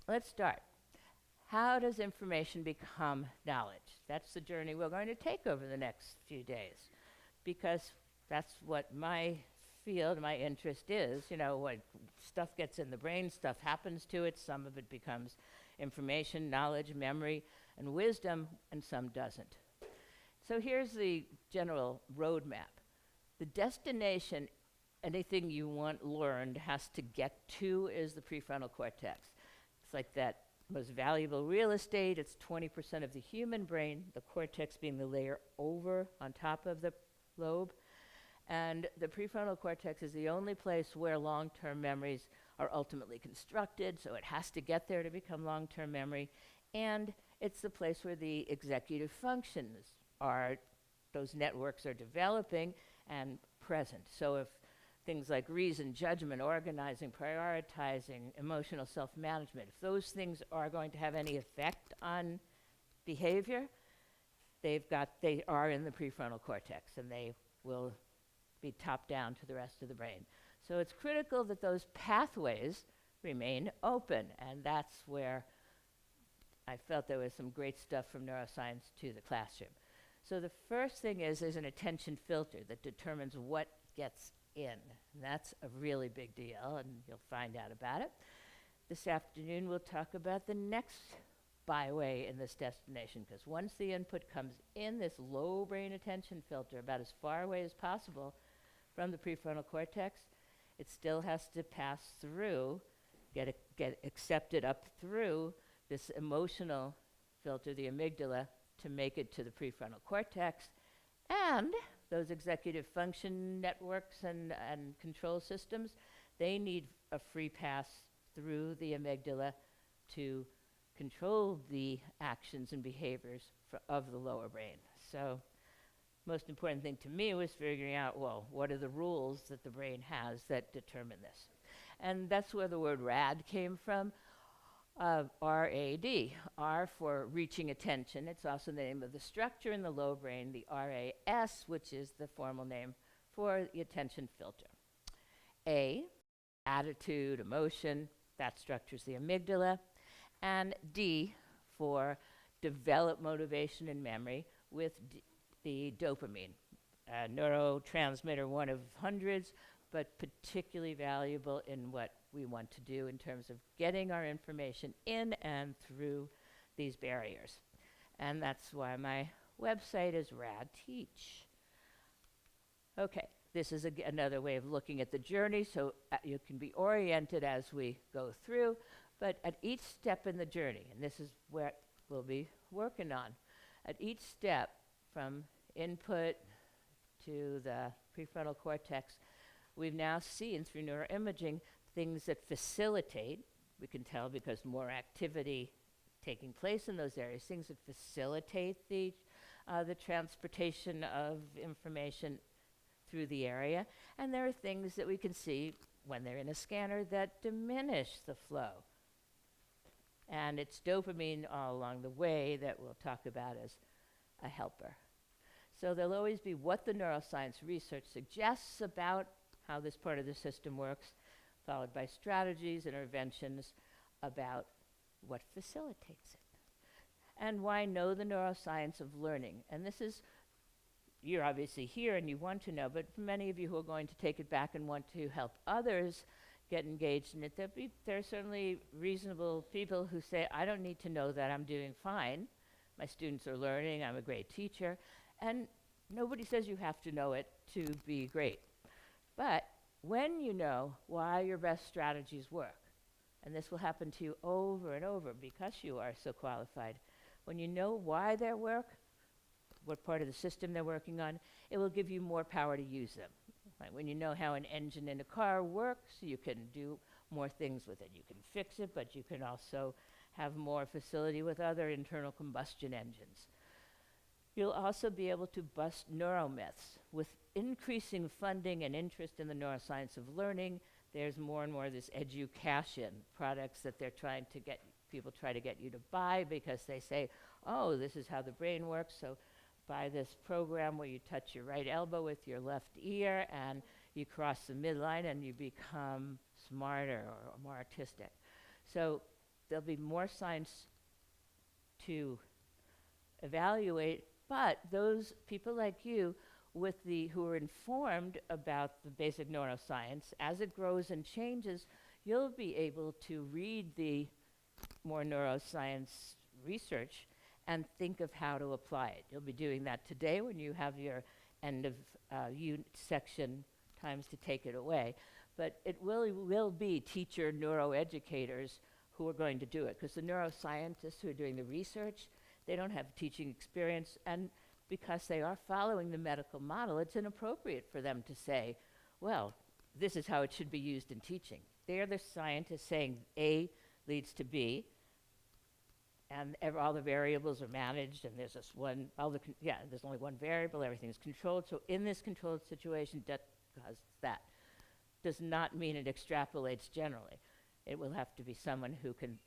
let's start. How does information become knowledge? That's the journey we're going to take over the next few days, because that's what my field, my interest is. You know, what stuff gets in the brain, stuff happens to it. Some of it becomes information, knowledge, memory, and wisdom, and some doesn't. So here's the general roadmap. The destination, anything you want learned has to get to, is the prefrontal cortex. It's like that most valuable real estate. It's 20% of the human brain, the cortex being the layer over on top of the lobe. And the prefrontal cortex is the only place where long-term memories are ultimately constructed, so it has to get there to become long-term memory. And it's the place where the executive functions are, those networks are developing and present. So if things like reason, judgment, organizing, prioritizing, emotional self-management, if those things are going to have any effect on behavior, they are in the prefrontal cortex, and they will be top down to the rest of the brain. So it's critical that those pathways remain open, and that's where I felt there was some great stuff from neuroscience to the classroom. So the first thing is there's an attention filter that determines what gets in. And that's a really big deal, and you'll find out about it. This afternoon we'll talk about the next byway in this destination, because once the input comes in, this low brain attention filter, about as far away as possible from the prefrontal cortex, it still has to pass through, get accepted up through this emotional filter, the amygdala, to make it to the prefrontal cortex. And those executive function networks and control systems, they need a free pass through the amygdala to control the actions and behaviors of the lower brain. So most important thing to me was figuring out, well, what are the rules that the brain has that determine this? And that's where the word RAD came from, R-A-D. R for reaching attention. It's also the name of the structure in the low brain, the R-A-S, which is the formal name for the attention filter. A, attitude, emotion, that structures the amygdala. And D for develop motivation and memory with the dopamine, a neurotransmitter, one of hundreds, but particularly valuable in what we want to do in terms of getting our information in and through these barriers. And that's why my website is Rad Teach. Okay, this is another way of looking at the journey, so you can be oriented as we go through, but at each step in the journey, and this is what we'll be working on, at each step from input to the prefrontal cortex, we've now seen through neuroimaging things that facilitate, we can tell because more activity taking place in those areas, things that facilitate the transportation of information through the area. And there are things that we can see when they're in a scanner that diminish the flow. And it's dopamine all along the way that we'll talk about as a helper. So there'll always be what the neuroscience research suggests about how this part of the system works, followed by strategies, interventions about what facilitates it. And why know the neuroscience of learning? And this is, you're obviously here and you want to know, but for many of you who are going to take it back and want to help others get engaged in it, there are certainly reasonable people who say, I don't need to know that, I'm doing fine. My students are learning, I'm a great teacher. And nobody says you have to know it to be great. But when you know why your best strategies work, and this will happen to you over and over because you are so qualified, when you know why they work, what part of the system they're working on, it will give you more power to use them. Right? When you know how an engine in a car works, you can do more things with it. You can fix it, but you can also have more facility with other internal combustion engines. You'll also be able to bust neuromyths. With increasing funding and interest in the neuroscience of learning, there's more and more of this education products that they're trying to get, people try to get you to buy because they say, oh, this is how the brain works, so buy this program where you touch your right elbow with your left ear and you cross the midline and you become smarter or more artistic. So there'll be more science to evaluate, but those people like you who are informed about the basic neuroscience, as it grows and changes, you'll be able to read the more neuroscience research and think of how to apply it. You'll be doing that today when you have your end of unit section times to take it away. But it will be teacher neuroeducators who are going to do it, because the neuroscientists who are doing the research, they don't have teaching experience, and because they are following the medical model, it's inappropriate for them to say, well, this is how it should be used in teaching. They're the scientists saying A leads to B, and all the variables are managed, and there's this one, there's only one variable, everything's controlled. So in this controlled situation, that causes that. Does not mean it extrapolates generally. It will have to be someone who can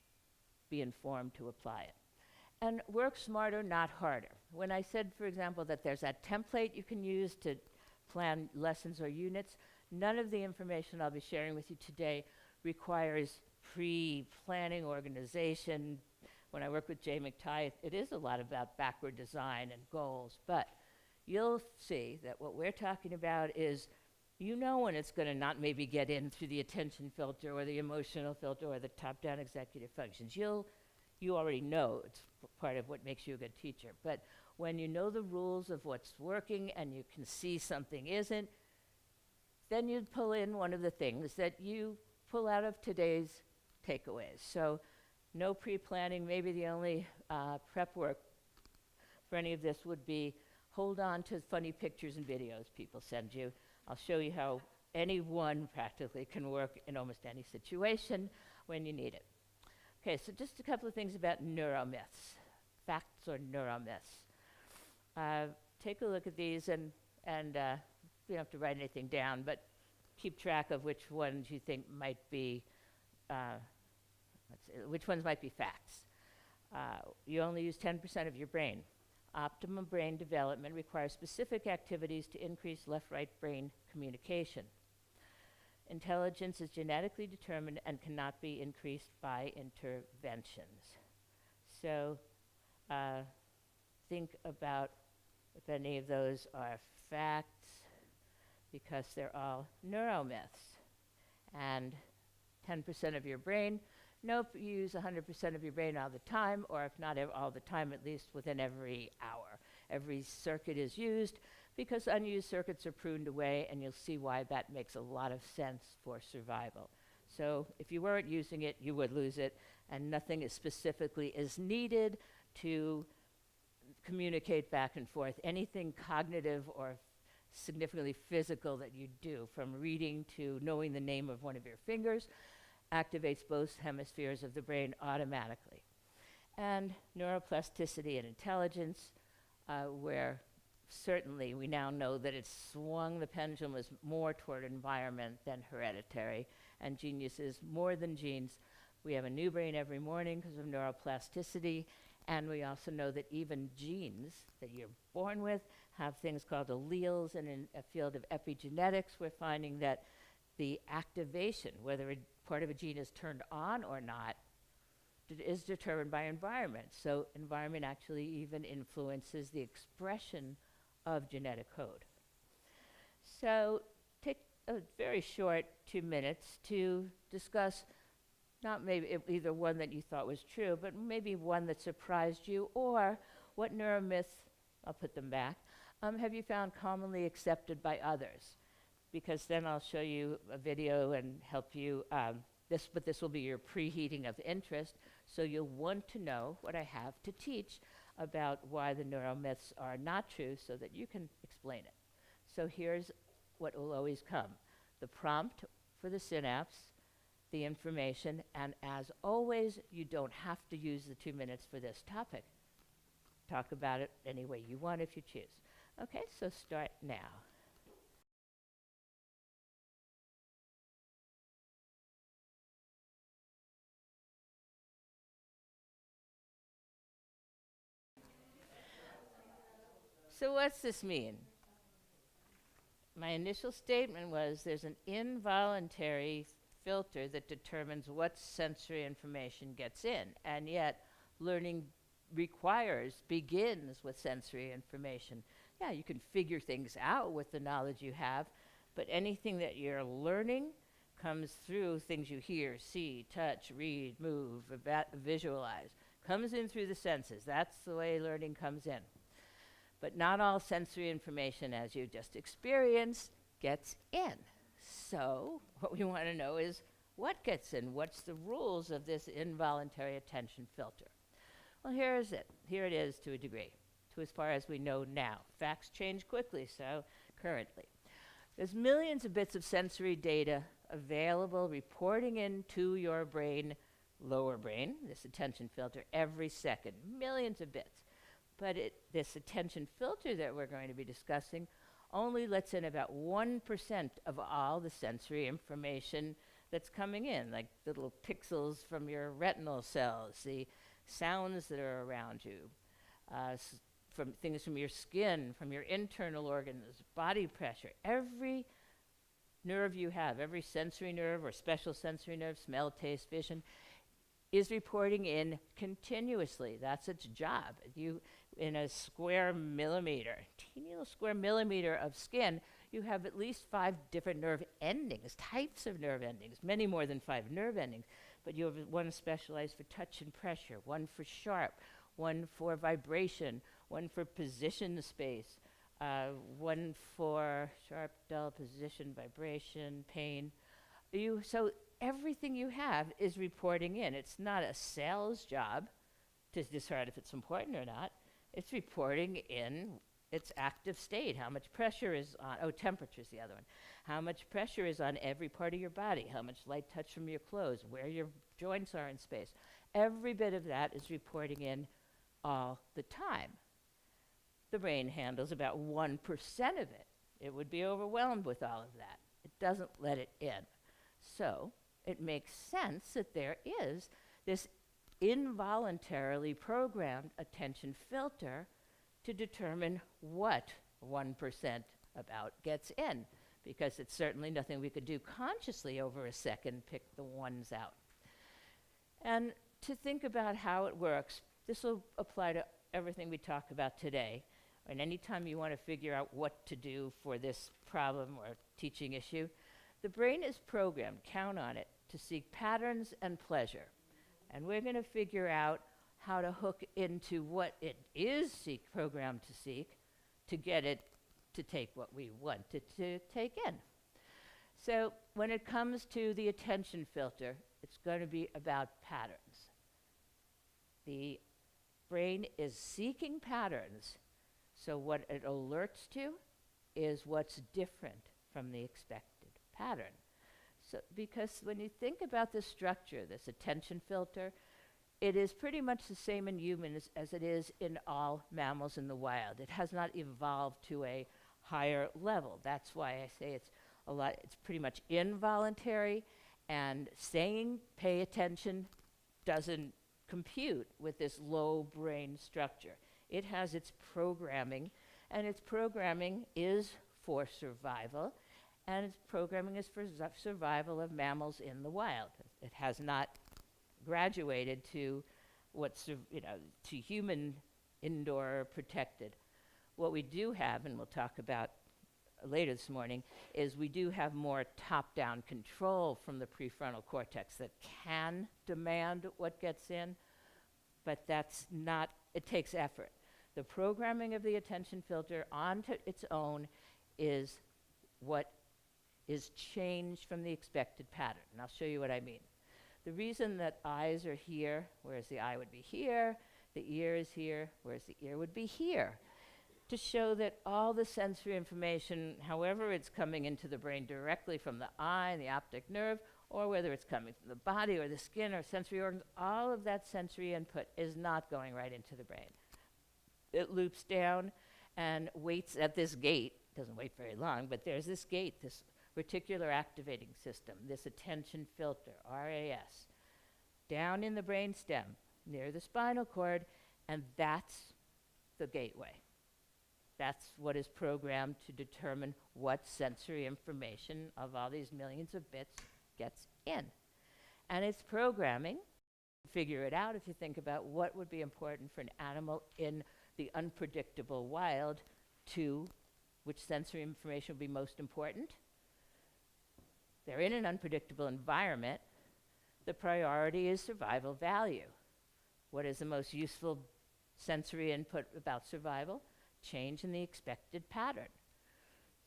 be informed to apply it. And work smarter, not harder. When I said, for example, that there's that template you can use to plan lessons or units, none of the information I'll be sharing with you today requires pre-planning, organization. When I work with Jay McTighe, it is a lot about backward design and goals, but you'll see that what we're talking about is, you know, when it's going to not maybe get in through the attention filter or the emotional filter or the top-down executive functions. You already know it's part of what makes you a good teacher. But when you know the rules of what's working and you can see something isn't, then you'd pull in one of the things that you pull out of today's takeaways. So no pre-planning. Maybe the only prep work for any of this would be hold on to funny pictures and videos people send you. I'll show you how anyone practically can work in almost any situation when you need it. Okay, so just a couple of things about neuromyths, facts or neuromyths. Take a look at these, and you don't have to write anything down, but keep track of which ones you think might be, which ones might be facts. You only use 10% of your brain. Optimum brain development requires specific activities to increase left-right brain communication. Intelligence is genetically determined and cannot be increased by interventions. So think about if any of those are facts, because they're all neuromyths. And 10% of your brain, nope, you use 100% of your brain all the time, or if not all the time, at least within every hour. Every circuit is used, because unused circuits are pruned away, and you'll see why that makes a lot of sense for survival. So if you weren't using it, you would lose it, and nothing specifically is needed to communicate back and forth. Anything cognitive or significantly physical that you do, from reading to knowing the name of one of your fingers, activates both hemispheres of the brain automatically. And neuroplasticity and intelligence, where certainly we now know that it's swung, the pendulum is more toward environment than hereditary, and genius is more than genes. We have a new brain every morning because of neuroplasticity, and we also know that even genes that you're born with have things called alleles, and in a field of epigenetics, we're finding that the activation, whether part of a gene is turned on or not, is determined by environment. So environment actually even influences the expression of genetic code. So take a very short 2 minutes to discuss not maybe either one that you thought was true, but maybe one that surprised you, or what neuromyths, I'll put them back, have you found commonly accepted by others? Because then I'll show you a video and help you, but this will be your preheating of interest, so you'll want to know what I have to teach about why the neuromyths are not true so that you can explain it. So here's what will always come: the prompt for the synapse, the information, and as always, you don't have to use the 2 minutes for this topic. Talk about it any way you want if you choose. Okay, so start now. So what's this mean? My initial statement was there's an involuntary filter that determines what sensory information gets in. And yet, learning begins with sensory information. Yeah, you can figure things out with the knowledge you have, but anything that you're learning comes through things you hear, see, touch, read, move, visualize. Comes in through the senses. That's the way learning comes in. But not all sensory information, as you just experienced, gets in. So what we want to know is what gets in? What's the rules of this involuntary attention filter? Well, here is it. Here it is to a degree, to as far as we know now. Facts change quickly, so currently. There's millions of bits of sensory data available, reporting into your brain, lower brain, this attention filter, every second. Millions of bits. But this attention filter that we're going to be discussing only lets in about 1% of all the sensory information that's coming in, like the little pixels from your retinal cells, the sounds that are around you, from things from your skin, from your internal organs, body pressure. Every nerve you have, every sensory nerve or special sensory nerve, smell, taste, vision, is reporting in continuously. That's its job. In a square millimeter, teeny little square millimeter of skin, you have at least 5 different nerve endings, types of nerve endings, many more than 5 nerve endings. But you have one specialized for touch and pressure, one for sharp, one for vibration, one for position space, one for sharp, dull, position, vibration, pain. So everything you have is reporting in. It's not a cell's job to decide if it's important or not. It's reporting in its active state, how much pressure is on, temperature is the other one. How much pressure is on every part of your body, how much light touch from your clothes, where your joints are in space. Every bit of that is reporting in all the time. The brain handles about 1% of it. It would be overwhelmed with all of that. It doesn't let it in. So it makes sense that there is this involuntarily programmed attention filter to determine what 1% about gets in, because it's certainly nothing we could do consciously over a second, pick the ones out. And to think about how it works, this will apply to everything we talk about today. And anytime you want to figure out what to do for this problem or teaching issue, the brain is programmed, count on it, to seek patterns and pleasure. And we're going to figure out how to hook into what it is programmed to seek to get it to take what we want it to take in. So when it comes to the attention filter, it's going to be about patterns. The brain is seeking patterns, so what it alerts to is what's different from the expected pattern. So, because when you think about this structure, this attention filter, it is pretty much the same in humans as it is in all mammals in the wild. It has not evolved to a higher level. That's why I say it's pretty much involuntary, and saying pay attention doesn't compute with this low brain structure. It has its programming, and its programming is for survival, and its programming is for survival of mammals in the wild. It has not graduated to to human indoor protected. What we do have, and we'll talk about later this morning, is we do have more top-down control from the prefrontal cortex that can demand what gets in, but that's not, it takes effort. The programming of the attention filter onto its own is what is changed from the expected pattern. And I'll show you what I mean. The reason that eyes are here, whereas the eye would be here, the ear is here, whereas the ear would be here, to show that all the sensory information, however it's coming into the brain directly from the eye and the optic nerve, or whether it's coming from the body or the skin or sensory organs, all of that sensory input is not going right into the brain. It loops down and waits at this gate. Doesn't wait very long, but there's this gate, this reticular activating system, this attention filter, RAS, down in the brainstem near the spinal cord, and that's the gateway. That's what is programmed to determine what sensory information of all these millions of bits gets in. And it's programming. Figure it out if you think about what would be important for an animal in the unpredictable wild to which sensory information would be most important. They're in an unpredictable environment. The priority is survival value. What is the most useful sensory input about survival? Change in the expected pattern.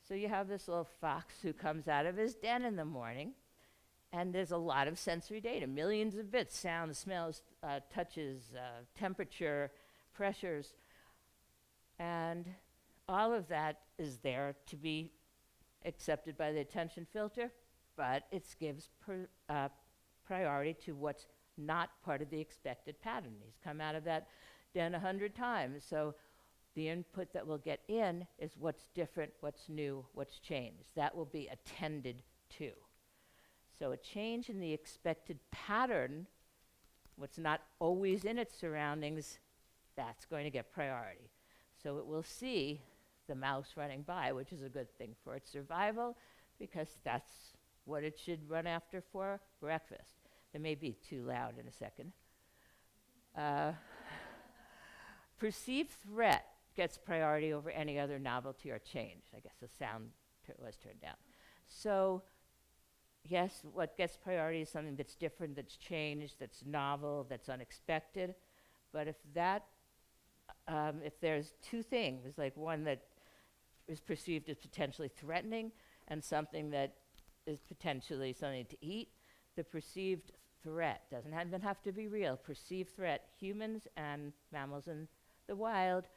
So you have this little fox who comes out of his den in the morning, and there's a lot of sensory data, millions of bits, sounds, smells, touches, temperature, pressures, and all of that is there to be accepted by the attention filter, but it gives priority to what's not part of the expected pattern. He's come out of that den 100 times, so the input that will get in is what's different, what's new, what's changed. That will be attended to. So a change in the expected pattern, what's not always in its surroundings, that's going to get priority. So it will see the mouse running by, which is a good thing for its survival, because that's what it should run after for breakfast. It may be too loud in a second. Perceived threat gets priority over any other novelty or change. I guess the sound was turned down. So yes, what gets priority is something that's different, that's changed, that's novel, that's unexpected. But if there's two things, like one that is perceived as potentially threatening and something that is potentially something to eat, the perceived threat doesn't even have to be real. Perceived threat, humans and mammals in the wild,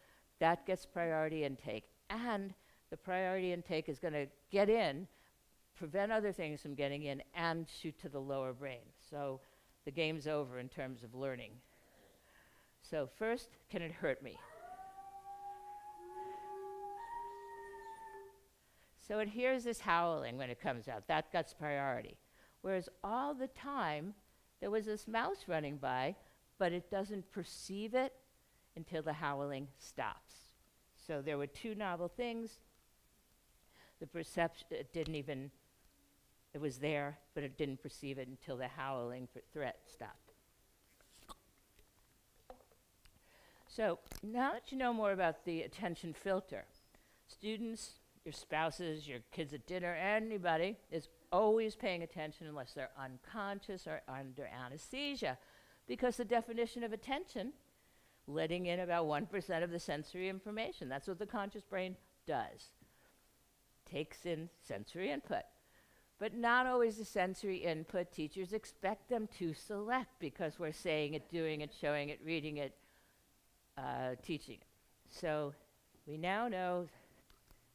that gets priority intake. And the priority intake is going to get in, prevent other things from getting in, and shoot to the lower brain. So the game's over in terms of learning. So first, can it hurt me? So it hears this howling when it comes out. That gets priority. Whereas all the time, there was this mouse running by, but it doesn't perceive it until the howling stops. So there were two novel things. The perception, it was there, but it didn't perceive it until the howling threat stopped. So now that you know more about the attention filter, students, your spouses, your kids at dinner, anybody is always paying attention unless they're unconscious or under anesthesia, because the definition of attention, letting in about 1% of the sensory information. That's what the conscious brain does. Takes in sensory input. But not always the sensory input teachers expect them to select, because we're saying it, doing it, showing it, reading it, teaching it. So we now know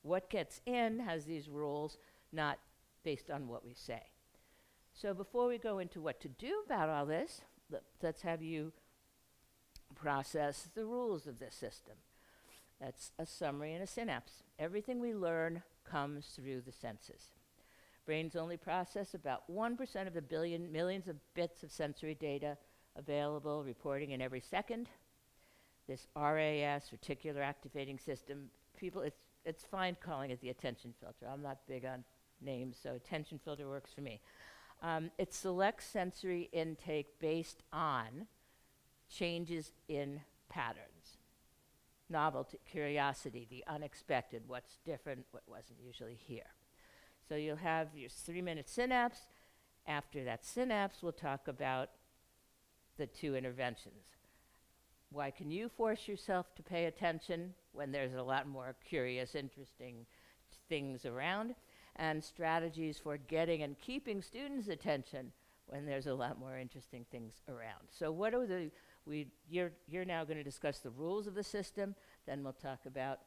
what gets in has these rules, not based on what we say. So before we go into what to do about all this, let's have you process the rules of this system. That's a summary and a synapse. Everything we learn comes through the senses. Brains only process about 1% of the millions of bits of sensory data available, reporting in every second. This RAS, reticular activating system, it's fine calling it the attention filter. I'm not big on names, so attention filter works for me. It selects sensory intake based on changes in patterns. Novelty, curiosity, the unexpected, what's different, what wasn't usually here. So you'll have your 3-minute synapse. After that synapse, we'll talk about the two interventions. Why can you force yourself to pay attention when there's a lot more curious, interesting things around? And strategies for getting and keeping students' attention when there's a lot more interesting things around. So what are you're now going to discuss the rules of the system, then we'll talk about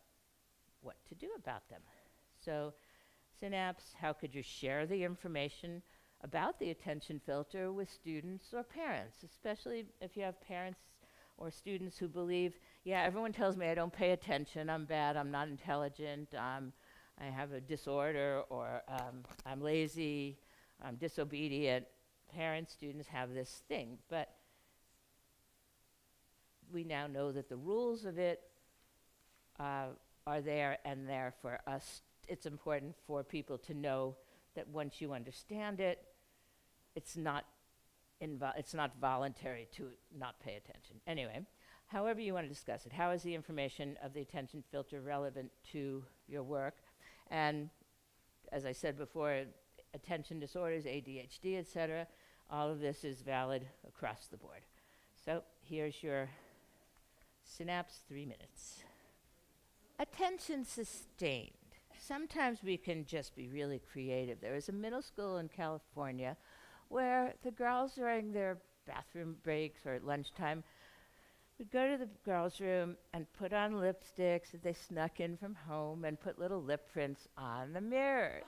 what to do about them. So synapse, how could you share the information about the attention filter with students or parents, especially if you have parents or students who believe, yeah, everyone tells me I don't pay attention, I'm bad, I'm not intelligent, I have a disorder, or I'm lazy, I'm disobedient. Parents, students have this thing, but we now know that the rules of it are there, and there for us. It's important for people to know that once you understand it, it's not voluntary to not pay attention. Anyway, however you want to discuss it, how is the information of the attention filter relevant to your work? And as I said before, attention disorders, ADHD, etc., all of this is valid across the board. So here's your synapse, 3 minutes. Attention sustained. Sometimes we can just be really creative. There was a middle school in California where the girls during their bathroom breaks or at lunchtime would go to the girls' room and put on lipsticks that they snuck in from home and put little lip prints on the mirrors.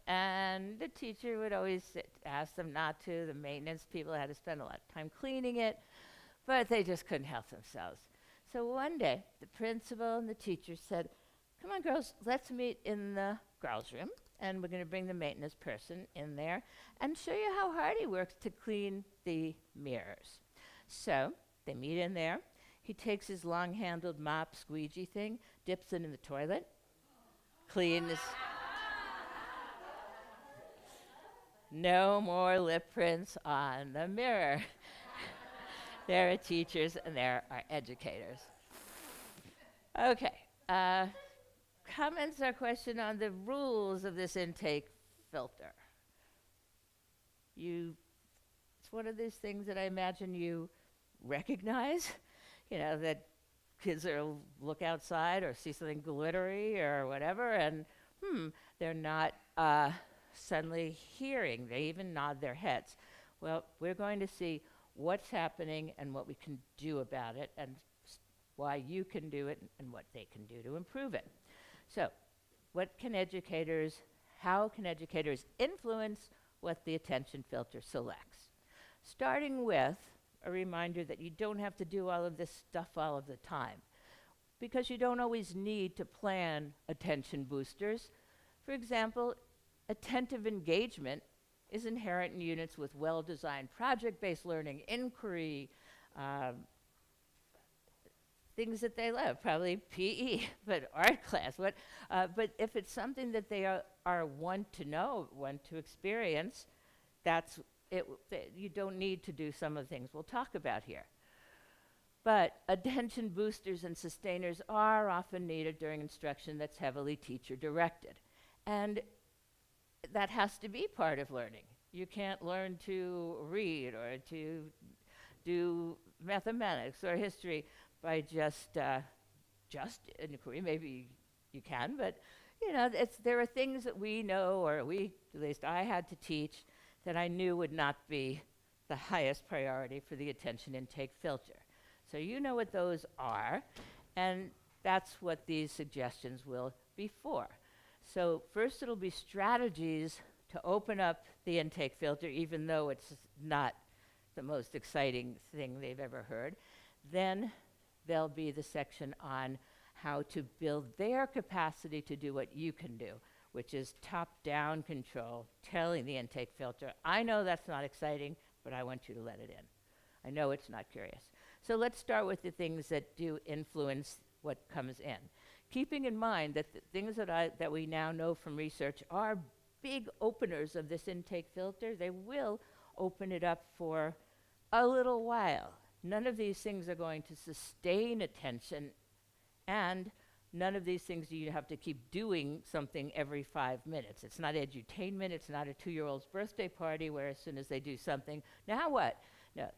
And the teacher would always ask them not to. The maintenance people had to spend a lot of time cleaning it, but they just couldn't help themselves. So one day, the principal and the teacher said, "Come on, girls, let's meet in the girls' room, and we're going to bring the maintenance person in there and show you how hard he works to clean the mirrors." So they meet in there. He takes his long-handled mop squeegee thing, dips it in the toilet, cleans. No more lip prints on the mirror. There are teachers and there are educators. Okay. Comments or question on the rules of this intake filter? It's one of those things that I imagine you recognize, that kids will look outside or see something glittery or whatever, and they're not suddenly hearing. They even nod their heads. Well, we're going to see what's happening and what we can do about it, and why you can do it and what they can do to improve it. So, how can educators influence what the attention filter selects? Starting with a reminder that you don't have to do all of this stuff all of the time, because you don't always need to plan attention boosters. For example, attentive engagement is inherent in units with well-designed project-based learning, inquiry, things that they love, probably PE, but art class. But if it's something that they are want to know, want to experience, that's it. You don't need to do some of the things we'll talk about here. But attention boosters and sustainers are often needed during instruction that's heavily teacher-directed. And that has to be part of learning. You can't learn to read or to do mathematics or history by just inquiry. Maybe you can, but there are things that we know, or at least I had to teach, that I knew would not be the highest priority for the attention intake filter. So you know what those are, and that's what these suggestions will be for. So first it'll be strategies to open up the intake filter, even though it's not the most exciting thing they've ever heard. Then there'll be the section on how to build their capacity to do what you can do, which is top-down control, telling the intake filter, I know that's not exciting, but I want you to let it in. I know it's not curious. So let's start with the things that do influence what comes in. Keeping in mind that the things that we now know from research are big openers of this intake filter. They will open it up for a little while. None of these things are going to sustain attention, and none of these things do you have to keep doing something every 5 minutes. It's not edutainment. It's not a 2-year-old's birthday party where as soon as they do something, now what? No,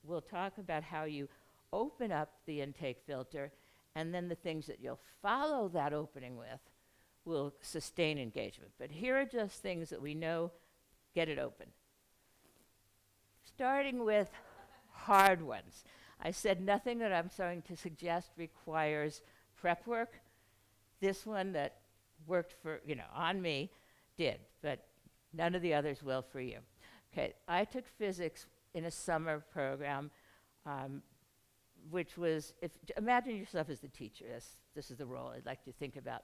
we'll talk about how you open up the intake filter, and then the things that you'll follow that opening with will sustain engagement. But here are just things that we know get it open. Starting with hard ones. I said nothing that I'm starting to suggest requires prep work. This one that worked on me did, but none of the others will for you. Okay, I took physics in a summer program, which was, imagine yourself as the teacher. This is the role I'd like to think about.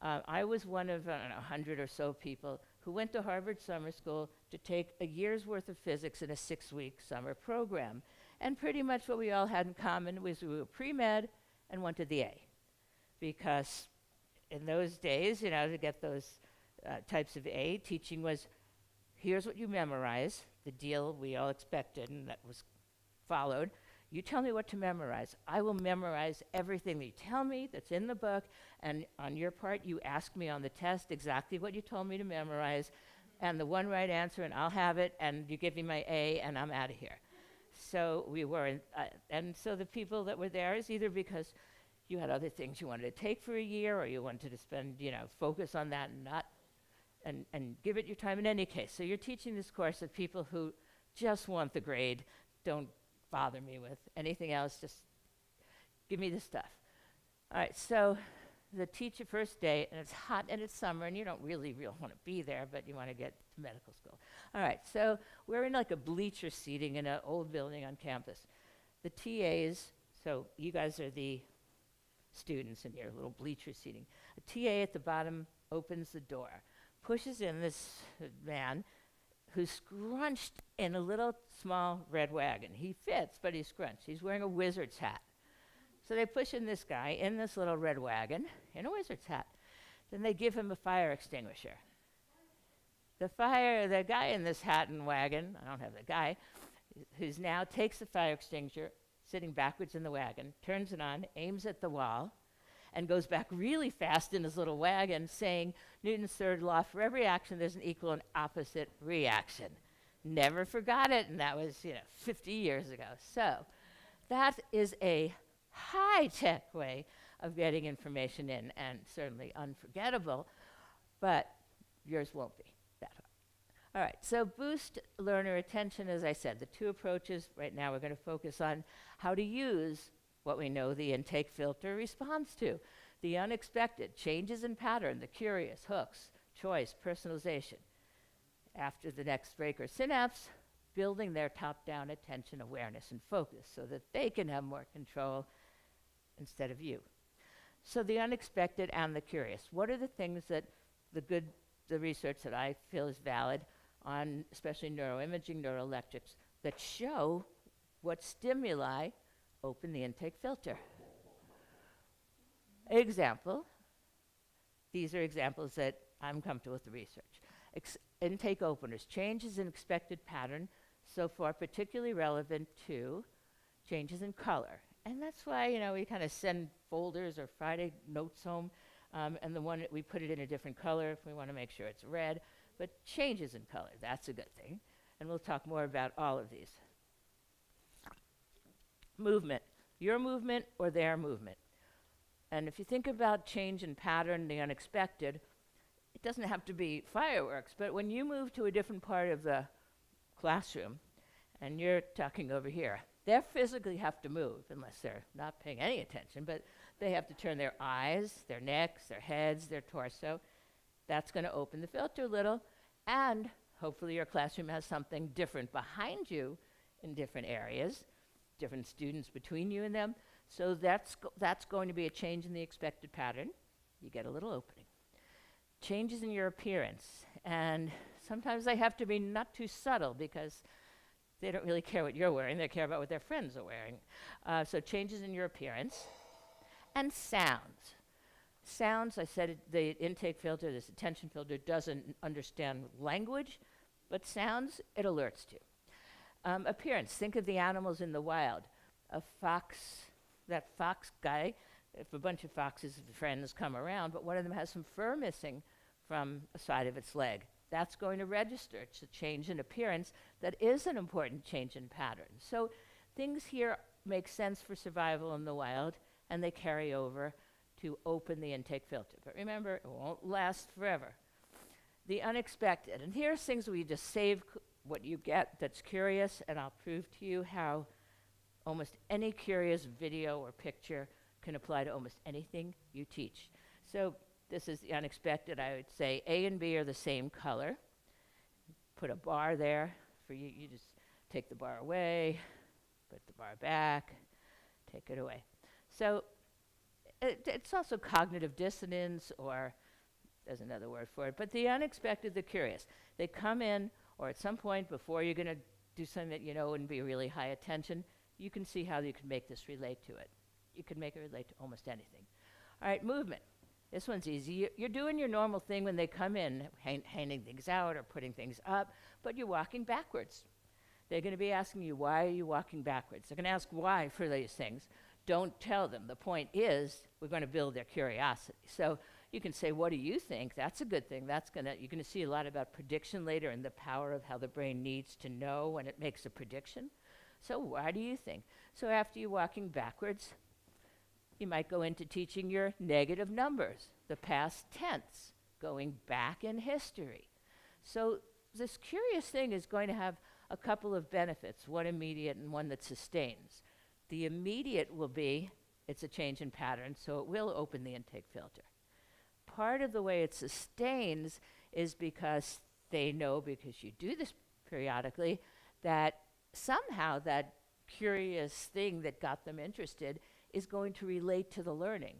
I was one of, 100 or so people who went to Harvard Summer School to take a year's worth of physics in a 6-week summer program. And pretty much what we all had in common was we were pre-med and wanted the A. Because in those days, to get those types of A, teaching was here's what you memorize, the deal we all expected and that was followed. You tell me what to memorize. I will memorize everything that you tell me that's in the book, and on your part, you ask me on the test exactly what you told me to memorize, and the one right answer, and I'll have it, and you give me my A, and I'm out of here. So we were, and so the people that were there is either because you had other things you wanted to take for a year, or you wanted to spend, focus on that and not, and give it your time in any case. So you're teaching this course of people who just want the grade, don't bother me with anything else, just give me the stuff. All right, so the teacher first day, and it's hot and it's summer, and you don't really want to be there, but you want to get to medical school. All right, so we're in like a bleacher seating in an old building on campus. The TAs, so you guys are the students in your little bleacher seating. A TA at the bottom opens the door, pushes in this man who's scrunched in a little small red wagon. He fits, but he's scrunched. He's wearing a wizard's hat. So they push in this guy in this little red wagon in a wizard's hat. Then they give him a fire extinguisher. The guy in this hat and wagon, I don't have the guy, who's now takes the fire extinguisher, sitting backwards in the wagon, turns it on, aims at the wall, and goes back really fast in his little wagon, saying, Newton's third law, for every action there's an equal and opposite reaction. Never forgot it, and that was 50 years ago. So that is a high-tech way of getting information in, and certainly unforgettable, but yours won't be that hard. All right, so boost learner attention, as I said, the two approaches. Right now we're going to focus on how to use what we know the intake filter responds to. The unexpected, changes in pattern, the curious, hooks, choice, personalization. After the next break or synapse, building their top-down attention, awareness, and focus so that they can have more control instead of you. So the unexpected and the curious. What are the things that the research that I feel is valid on especially neuroimaging, neuroelectrics, that show what stimuli open the intake filter? Example, these are examples that I'm comfortable with the research. Intake openers, changes in expected pattern, so far particularly relevant to changes in color. And that's why, we kind of send folders or Friday notes home, and the one we put it in a different color if we want to make sure it's red, but changes in color, that's a good thing. And we'll talk more about all of these. Movement, your movement or their movement. And if you think about change in pattern, the unexpected, it doesn't have to be fireworks, but when you move to a different part of the classroom, and you're talking over here, they physically have to move, unless they're not paying any attention, but they have to turn their eyes, their necks, their heads, their torso. That's going to open the filter a little, and hopefully your classroom has something different behind you in different areas, different students between you and them. So that's going to be a change in the expected pattern. You get a little opening. Changes in your appearance. And sometimes they have to be not too subtle because they don't really care what you're wearing. They care about what their friends are wearing. So changes in your appearance. And sounds. Sounds, I said the intake filter, this attention filter, doesn't understand language, but sounds, it alerts to. Appearance, think of the animals in the wild. A fox, that fox guy, if a bunch of foxes' friends come around, but one of them has some fur missing from a side of its leg, that's going to register. It's a change in appearance that is an important change in pattern. So things here make sense for survival in the wild, and they carry over to open the intake filter. But remember, it won't last forever. The unexpected, and here's things where you just save what you get that's curious, and I'll prove to you how almost any curious video or picture can apply to almost anything you teach. So this is the unexpected. I would say A and B are the same color. Put a bar there for you. You just take the bar away, put the bar back, take it away. So it's also cognitive dissonance, or there's another word for it, but the unexpected, the curious. They come in, or at some point before you're going to do something that you know wouldn't be really high attention, you can see how you can make this relate to it. You can make it relate to almost anything. All right, movement. This one's easy. You're doing your normal thing when they come in, handing things out or putting things up, but you're walking backwards. They're going to be asking you, why are you walking backwards? They're going to ask why for these things. Don't tell them. The point is, we're going to build their curiosity. So you can say, what do you think? That's a good thing. You're going to see a lot about prediction later and the power of how the brain needs to know when it makes a prediction. So why do you think? So after you're walking backwards, you might go into teaching your negative numbers, the past tense, going back in history. So this curious thing is going to have a couple of benefits, one immediate and one that sustains. The immediate will be, it's a change in pattern, so it will open the intake filter. Part of the way it sustains is because they know, because you do this periodically, that somehow that curious thing that got them interested is going to relate to the learning.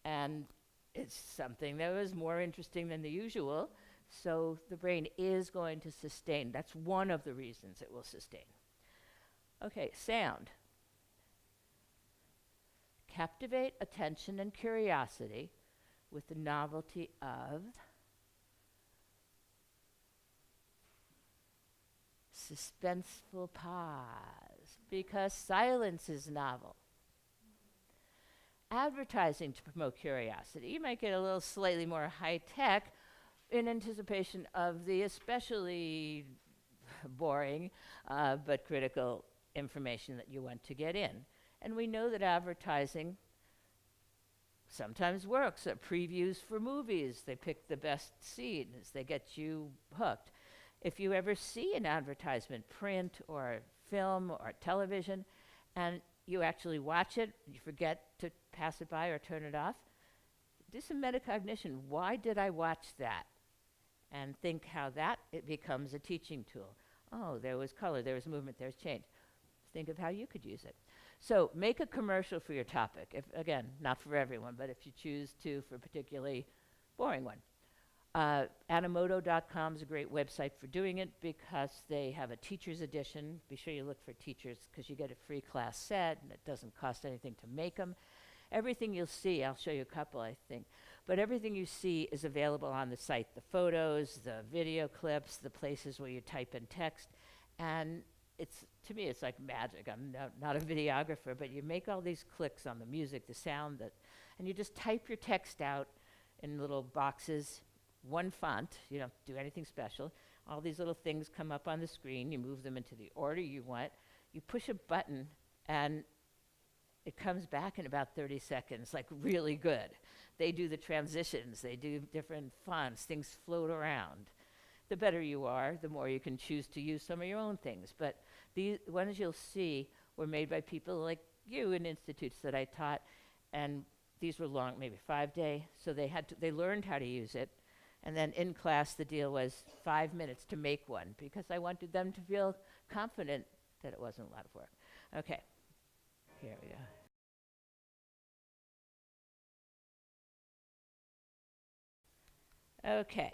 And it's something that was more interesting than the usual, so the brain is going to sustain. That's one of the reasons it will sustain. Okay, sound. Captivate attention and curiosity with the novelty of suspenseful pause, because silence is novel. Advertising to promote curiosity. You might get a little slightly more high-tech in anticipation of the especially boring but critical information that you want to get in. And we know that advertising sometimes works. Previews for movies, they pick the best scenes, they get you hooked. If you ever see an advertisement, print or film or television, and you actually watch it, you forget to pass it by or turn it off, do some metacognition. Why did I watch that? And think how it becomes a teaching tool. Oh, there was color, there was movement, there's change. Think of how you could use it. So make a commercial for your topic. If, again, not for everyone, but if you choose to for a particularly boring one. Animoto.com is a great website for doing it because they have a teacher's edition. Be sure you look for teachers because you get a free class set and it doesn't cost anything to make them. Everything you'll see, I'll show you a couple, I think, but everything you see is available on the site. The photos, the video clips, the places where you type in text, and to me, it's like magic. I'm not a videographer, but you make all these clicks on the music, the sound, and you just type your text out in little boxes, one font. You don't do anything special. All these little things come up on the screen. You move them into the order you want. You push a button, and it comes back in about 30 seconds, like really good. They do the transitions. They do different fonts. Things float around. The better you are, the more you can choose to use some of your own things. But the ones you'll see were made by people like you in institutes that I taught, and these were long, maybe 5-day, so they learned how to use it. And then in class, the deal was 5 minutes to make one, because I wanted them to feel confident that it wasn't a lot of work. Okay, here we go. Okay,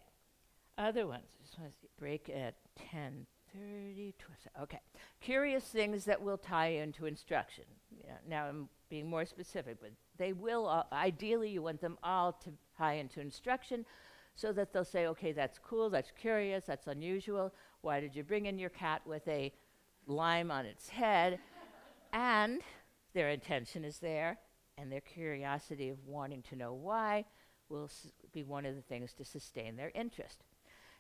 other ones. I just want to break at 10:30. Okay, curious things that will tie into instruction. Yeah, now I'm being more specific, but they will, ideally you want them all to tie into instruction so that they'll say, okay, that's cool, that's curious, that's unusual. Why did you bring in your cat with a lime on its head? And their intention is there, and their curiosity of wanting to know why will be one of the things to sustain their interest.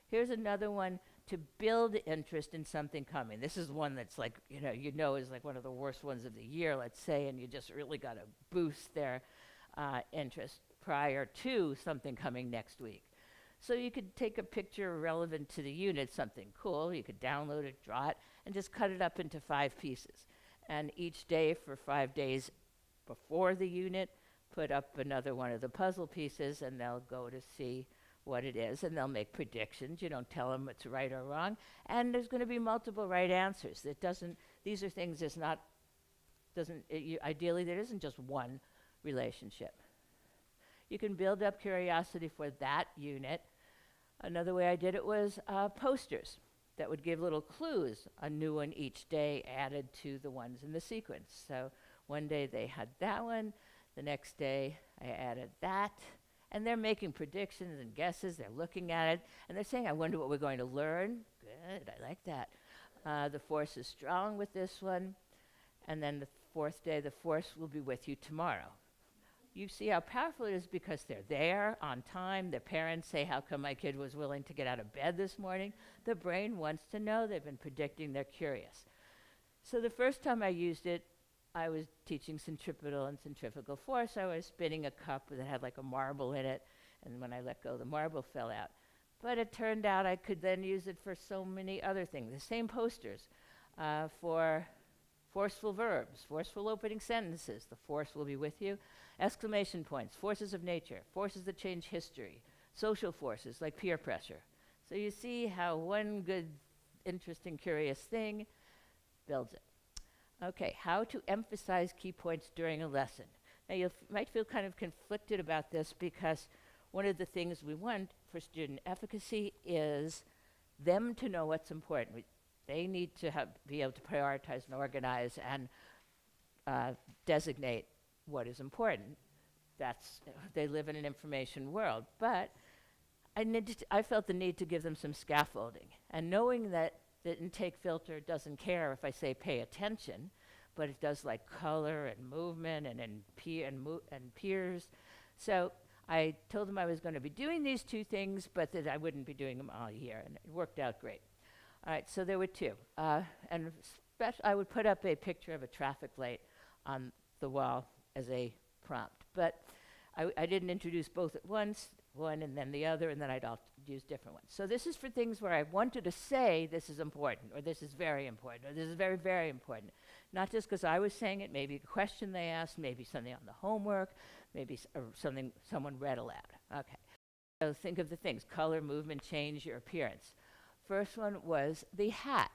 Here's another one to build interest in something coming. This is one that's like, you know is like one of the worst ones of the year, let's say, and you just really got to boost their interest prior to something coming next week. So you could take a picture relevant to the unit, something cool, you could download it, draw it, and just cut it up into 5 pieces. And each day for 5 days before the unit, put up another one of the puzzle pieces, and they'll go to see what it is, and they'll make predictions. You don't tell them it's right or wrong, and there's going to be multiple right answers. These are things ideally there isn't just one relationship. You can build up curiosity for that unit. Another way I did it was posters that would give little clues, a new one each day added to the ones in the sequence. So one day they had that one, the next day I added that, And they're making predictions and guesses. They're looking at it, and they're saying, I wonder what we're going to learn. Good, I like that. The force is strong with this one. And then the fourth day, the force will be with you tomorrow. You see how powerful it is because they're there on time. Their parents say, how come my kid was willing to get out of bed this morning? The brain wants to know. They've been predicting. They're curious. So the first time I used it, I was teaching centripetal and centrifugal force. I was spinning a cup that had like a marble in it, and when I let go, the marble fell out. But it turned out I could then use it for so many other things. The same posters for forceful verbs, forceful opening sentences. The force will be with you. Exclamation points, forces of nature, forces that change history, social forces like peer pressure. So you see how one good, interesting, curious thing builds it. Okay, how to emphasize key points during a lesson. Now you might feel kind of conflicted about this because one of the things we want for student efficacy is them to know what's important. They need to be able to prioritize and organize and designate what is important. They live in an information world. But I felt the need to give them some scaffolding. And knowing that the intake filter doesn't care if I say pay attention, but it does like color and movement and peers. So I told them I was going to be doing these two things, but that I wouldn't be doing them all year, and it worked out great. All right, so there were two. And I would put up a picture of a traffic light on the wall as a prompt. But I didn't introduce both at once, one and then the other, and then I'd use different ones. So this is for things where I wanted to say this is important, or this is very important, or this is very, very important. Not just because I was saying it, maybe a question they asked, maybe something on the homework, maybe something someone read aloud. Okay, so think of the things, color, movement, change, your appearance. First one was the hat.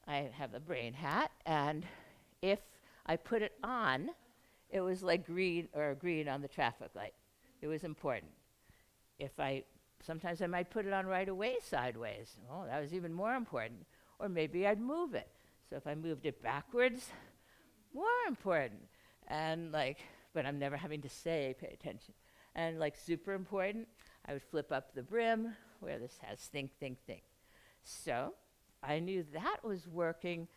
I have a brain hat, and if I put it on, it was like green on the traffic light. It was important. Sometimes I might put it on right away sideways. Oh, that was even more important. Or maybe I'd move it. So if I moved it backwards, more important. And but I'm never having to say, pay attention. And super important, I would flip up the brim where this has think, think, think. So I knew that was working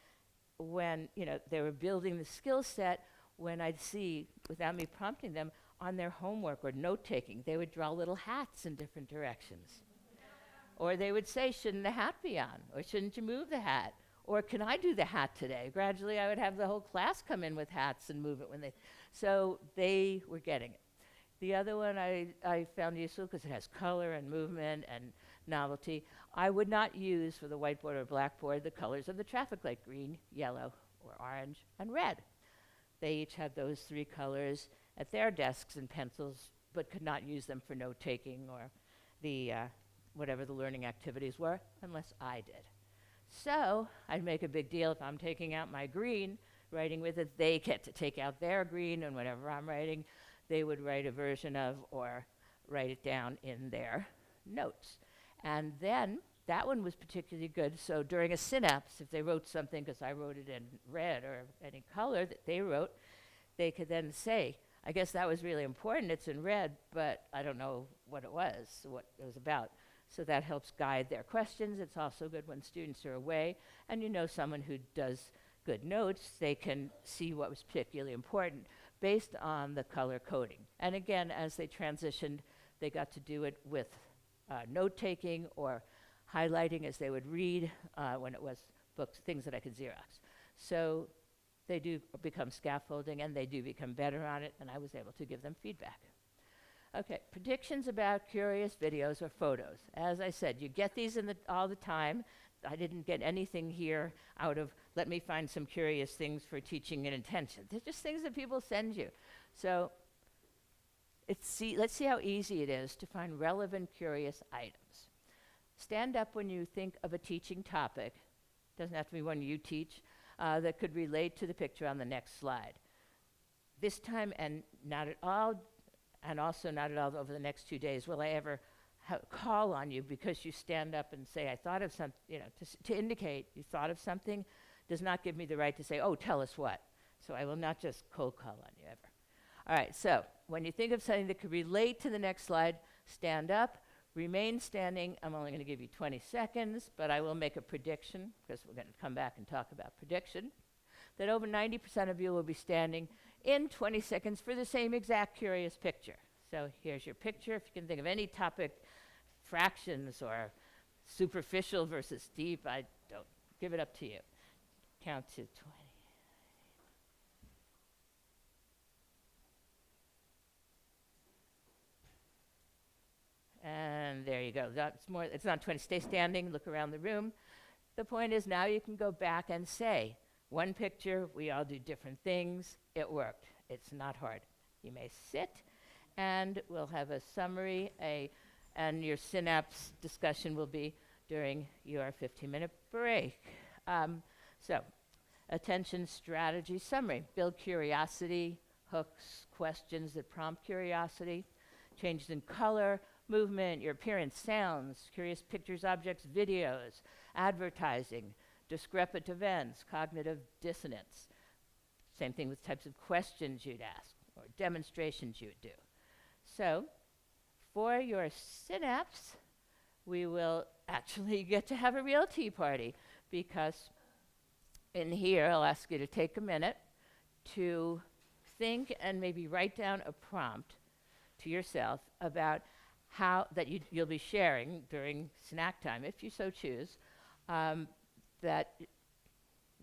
when, they were building the skill set when I'd see, without me prompting them, on their homework or note-taking, they would draw little hats in different directions. Or they would say, shouldn't the hat be on? Or shouldn't you move the hat? Or can I do the hat today? Gradually, I would have the whole class come in with hats and move it when so they were getting it. The other one I found useful because it has color and movement and novelty. I would not use for the whiteboard or blackboard the colors of the traffic light, green, yellow, or orange, and red. They each had those three colors at their desks and pencils, but could not use them for note-taking or the whatever the learning activities were, unless I did. So I'd make a big deal if I'm taking out my green, writing with it, they get to take out their green, and whatever I'm writing, they would write a version of or write it down in their notes. And then that one was particularly good. So during a synapse, if they wrote something, because I wrote it in red or any color that they wrote, they could then say, I guess that was really important. It's in red, but I don't know what it was, what it was about. So that helps guide their questions. It's also good when students are away and someone who does good notes, they can see what was particularly important based on the color coding. And again, as they transitioned, they got to do it with note-taking or highlighting as they would read when it was books, things that I could Xerox. So they do become scaffolding, and they do become better on it, and I was able to give them feedback. Okay, predictions about curious videos or photos. As I said, you get these all the time. I didn't get anything here out of, let me find some curious things for teaching and intention. They're just things that people send you. So let's see how easy it is to find relevant, curious items. Stand up when you think of a teaching topic. Doesn't have to be one you teach, that could relate to the picture on the next slide. This time, and not at all, and also not at all over the next 2 days, will I ever call on you because you stand up and say, I thought of something, to indicate you thought of something does not give me the right to say, oh, tell us what. So I will not just cold call on you ever. All right, so when you think of something that could relate to the next slide, stand up, remain standing. I'm only going to give you 20 seconds, but I will make a prediction, because we're going to come back and talk about prediction, that over 90% of you will be standing in 20 seconds for the same exact curious picture. So here's your picture. If you can think of any topic, fractions or superficial versus deep, I don't give it up to you. Count to 20. And there you go. That's more. It's not 20. Stay standing, look around the room. The point is now you can go back and say, one picture, we all do different things. It worked. It's not hard. You may sit, and we'll have a summary, and your synapse discussion will be during your 15-minute break. So, attention strategy summary. Build curiosity, hooks, questions that prompt curiosity, changes in color, movement, your appearance, sounds, curious pictures, objects, videos, advertising, discrepant events, cognitive dissonance. Same thing with types of questions you'd ask or demonstrations you'd do. So for your synapse, we will actually get to have a real tea party, because in here I'll ask you to take a minute to think and maybe write down a prompt to yourself about how that you'll be sharing during snack time, if you so choose, that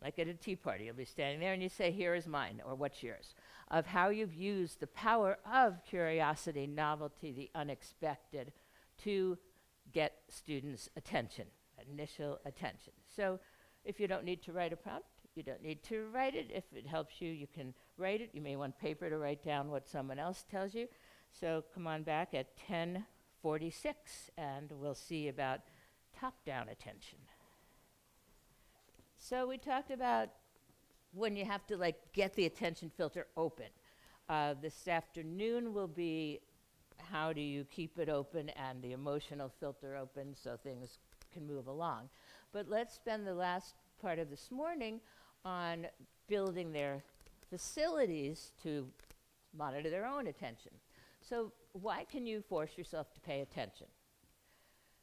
like at a tea party, you'll be standing there and you say, here is mine, or what's yours, of how you've used the power of curiosity, novelty, the unexpected, to get students' attention, initial attention. So if you don't need to write a prompt, you don't need to write it. If it helps you, you can write it. You may want paper to write down what someone else tells you. So come on back at 10:46, and we'll see about top-down attention. So we talked about when you have to get the attention filter open. This afternoon will be how do you keep it open and the emotional filter open so things can move along. But let's spend the last part of this morning on building their facilities to monitor their own attention. So why can you force yourself to pay attention?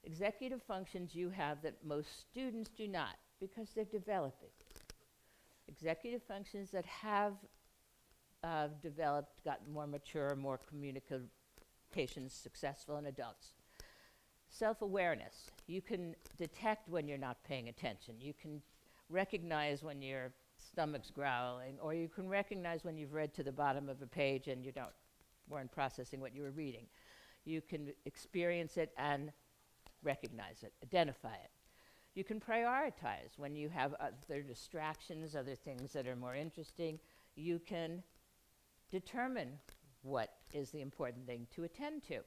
Executive functions you have that most students do not, because they're developing. Executive functions that have developed, gotten more mature, more communication successful in adults. Self-awareness. You can detect when you're not paying attention. You can recognize when your stomach's growling, or you can recognize when you've read to the bottom of a page and you weren't processing what you were reading. You can experience it and recognize it, identify it. You can prioritize when you have other distractions, other things that are more interesting. You can determine what is the important thing to attend to.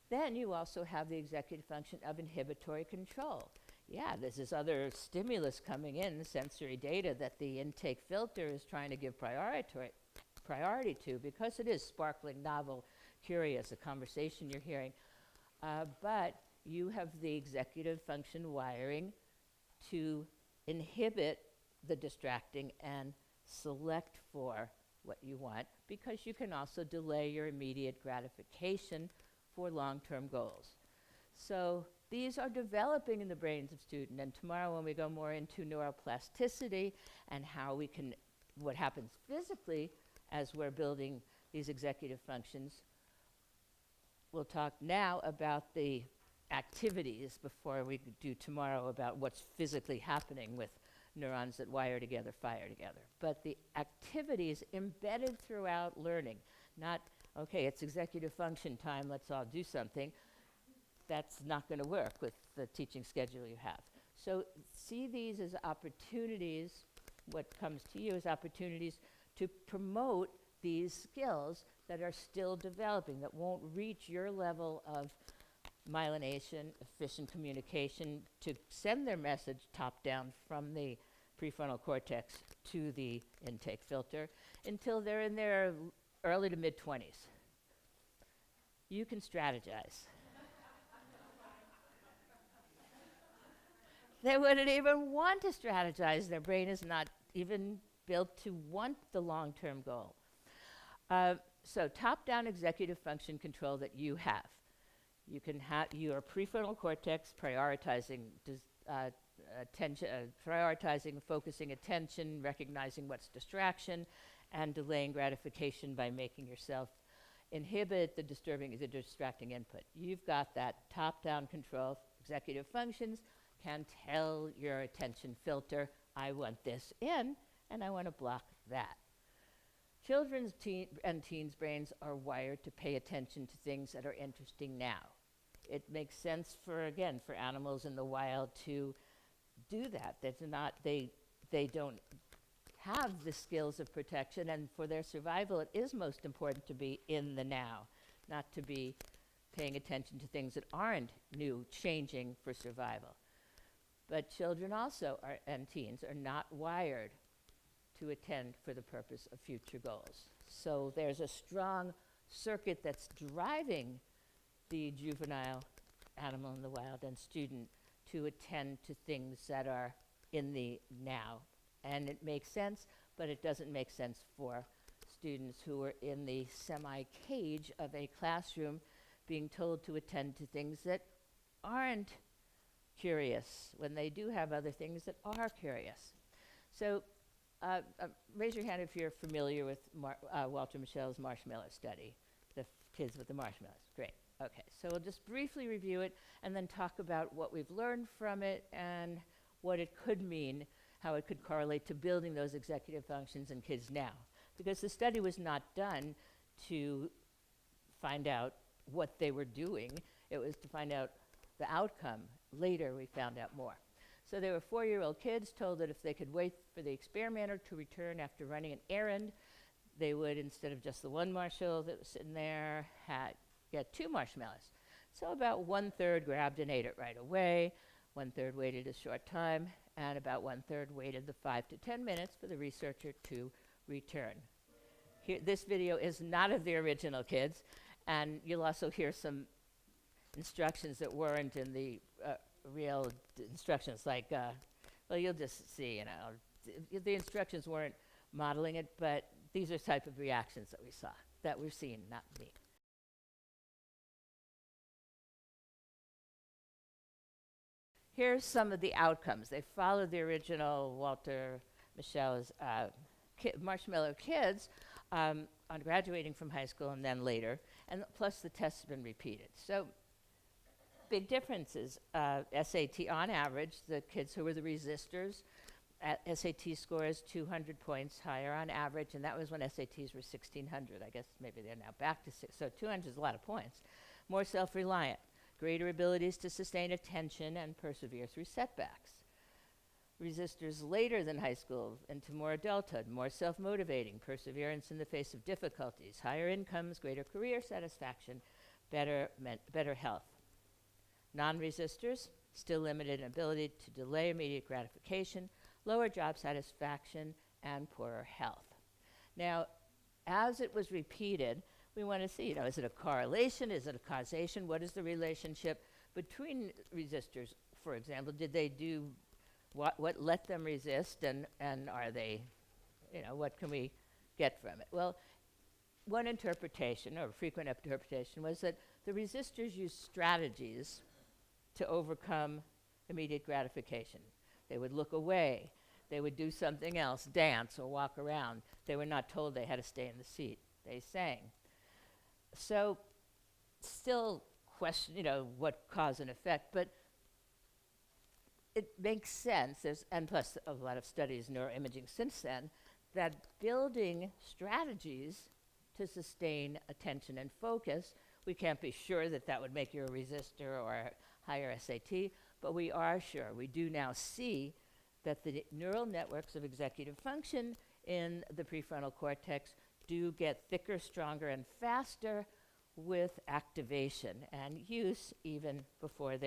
Then you also have the executive function of inhibitory control. Yeah, this is other stimulus coming in, sensory data that the intake filter is trying to give priority to, because it is sparkling, novel, curious, a conversation you're hearing. But you have the executive function wiring to inhibit the distracting and select for what you want, because you can also delay your immediate gratification for long-term goals. So these are developing in the brains of students, and tomorrow when we go more into neuroplasticity and what happens physically as we're building these executive functions, we'll talk now about the activities before we do tomorrow about what's physically happening with neurons that wire together, fire together. But the activities embedded throughout learning, not, okay, it's executive function time, let's all do something. That's not going to work with the teaching schedule you have. So see these as opportunities, what comes to you as opportunities to promote these skills that are still developing, that won't reach your level of myelination, efficient communication, to send their message top down from the prefrontal cortex to the intake filter until they're in their early to mid-20s. You can strategize. They wouldn't even want to strategize. Their brain is not even built to want the long-term goal. So top-down executive function control that you have. You can have your prefrontal cortex prioritizing attention, prioritizing, focusing attention, recognizing what's distraction, and delaying gratification by making yourself inhibit the distracting input. You've got that top-down control. Executive functions can tell your attention filter, I want this in, and I want to block that. Children's and teens' brains are wired to pay attention to things that are interesting now. It makes sense for animals in the wild to do that. They don't have the skills of protection, and for their survival, it is most important to be in the now, not to be paying attention to things that aren't new, changing for survival. But children also and teens are not wired to attend for the purpose of future goals. So there's a strong circuit that's driving the juvenile animal in the wild and student to attend to things that are in the now. And it makes sense, but it doesn't make sense for students who are in the semi-cage of a classroom being told to attend to things that aren't curious when they do have other things that are curious. So raise your hand if you're familiar with Walter Mischel's marshmallow study, the kids with the marshmallows. Great. Okay, so we'll just briefly review it and then talk about what we've learned from it and what it could mean, how it could correlate to building those executive functions in kids now. Because the study was not done to find out what they were doing. It was to find out the outcome. Later, we found out more. So there were 4-year-old kids told that if they could wait for the experimenter to return after running an errand, they would, instead of just the one marshmallow that was sitting there, get 2 marshmallows. So about 1/3 grabbed and ate it right away, 1/3 waited a short time, and about 1/3 waited the 5 to 10 minutes for the researcher to return. This video is not of the original kids, and you'll also hear some instructions that weren't in the real instructions, like, well, you'll just see, the instructions weren't modeling it, but these are type of reactions that we saw, that we've seen, not me. Here's some of the outcomes. They followed the original Walter Mischel's marshmallow kids on graduating from high school and then later, and plus the tests have been repeated. So big differences. SAT, on average, the kids who were the resistors, SAT scores 200 points higher on average, and that was when SATs were 1,600. I guess maybe they're now back to 6, so 200 is a lot of points. More self-reliant, greater abilities to sustain attention and persevere through setbacks. Resistors later than high school into more adulthood, more self-motivating, perseverance in the face of difficulties, higher incomes, greater career satisfaction, better health. Non-resistors, still limited in ability to delay immediate gratification, lower job satisfaction, and poorer health. Now, as it was repeated, we want to see, is it a correlation? Is it a causation? What is the relationship between resistors, for example? Did they do what let them resist, and are they, what can we get from it? Well, one interpretation, or frequent interpretation, was that the resistors used strategies to overcome immediate gratification. They would look away. They would do something else, dance or walk around. They were not told they had to stay in the seat. They sang. So still question, what cause and effect, but it makes sense, and plus a lot of studies, neuroimaging since then, that building strategies to sustain attention and focus, we can't be sure that that would make you a resistor or a higher SAT, but we are sure. We do now see that the neural networks of executive function in the prefrontal cortex do get thicker, stronger, and faster with activation and use even before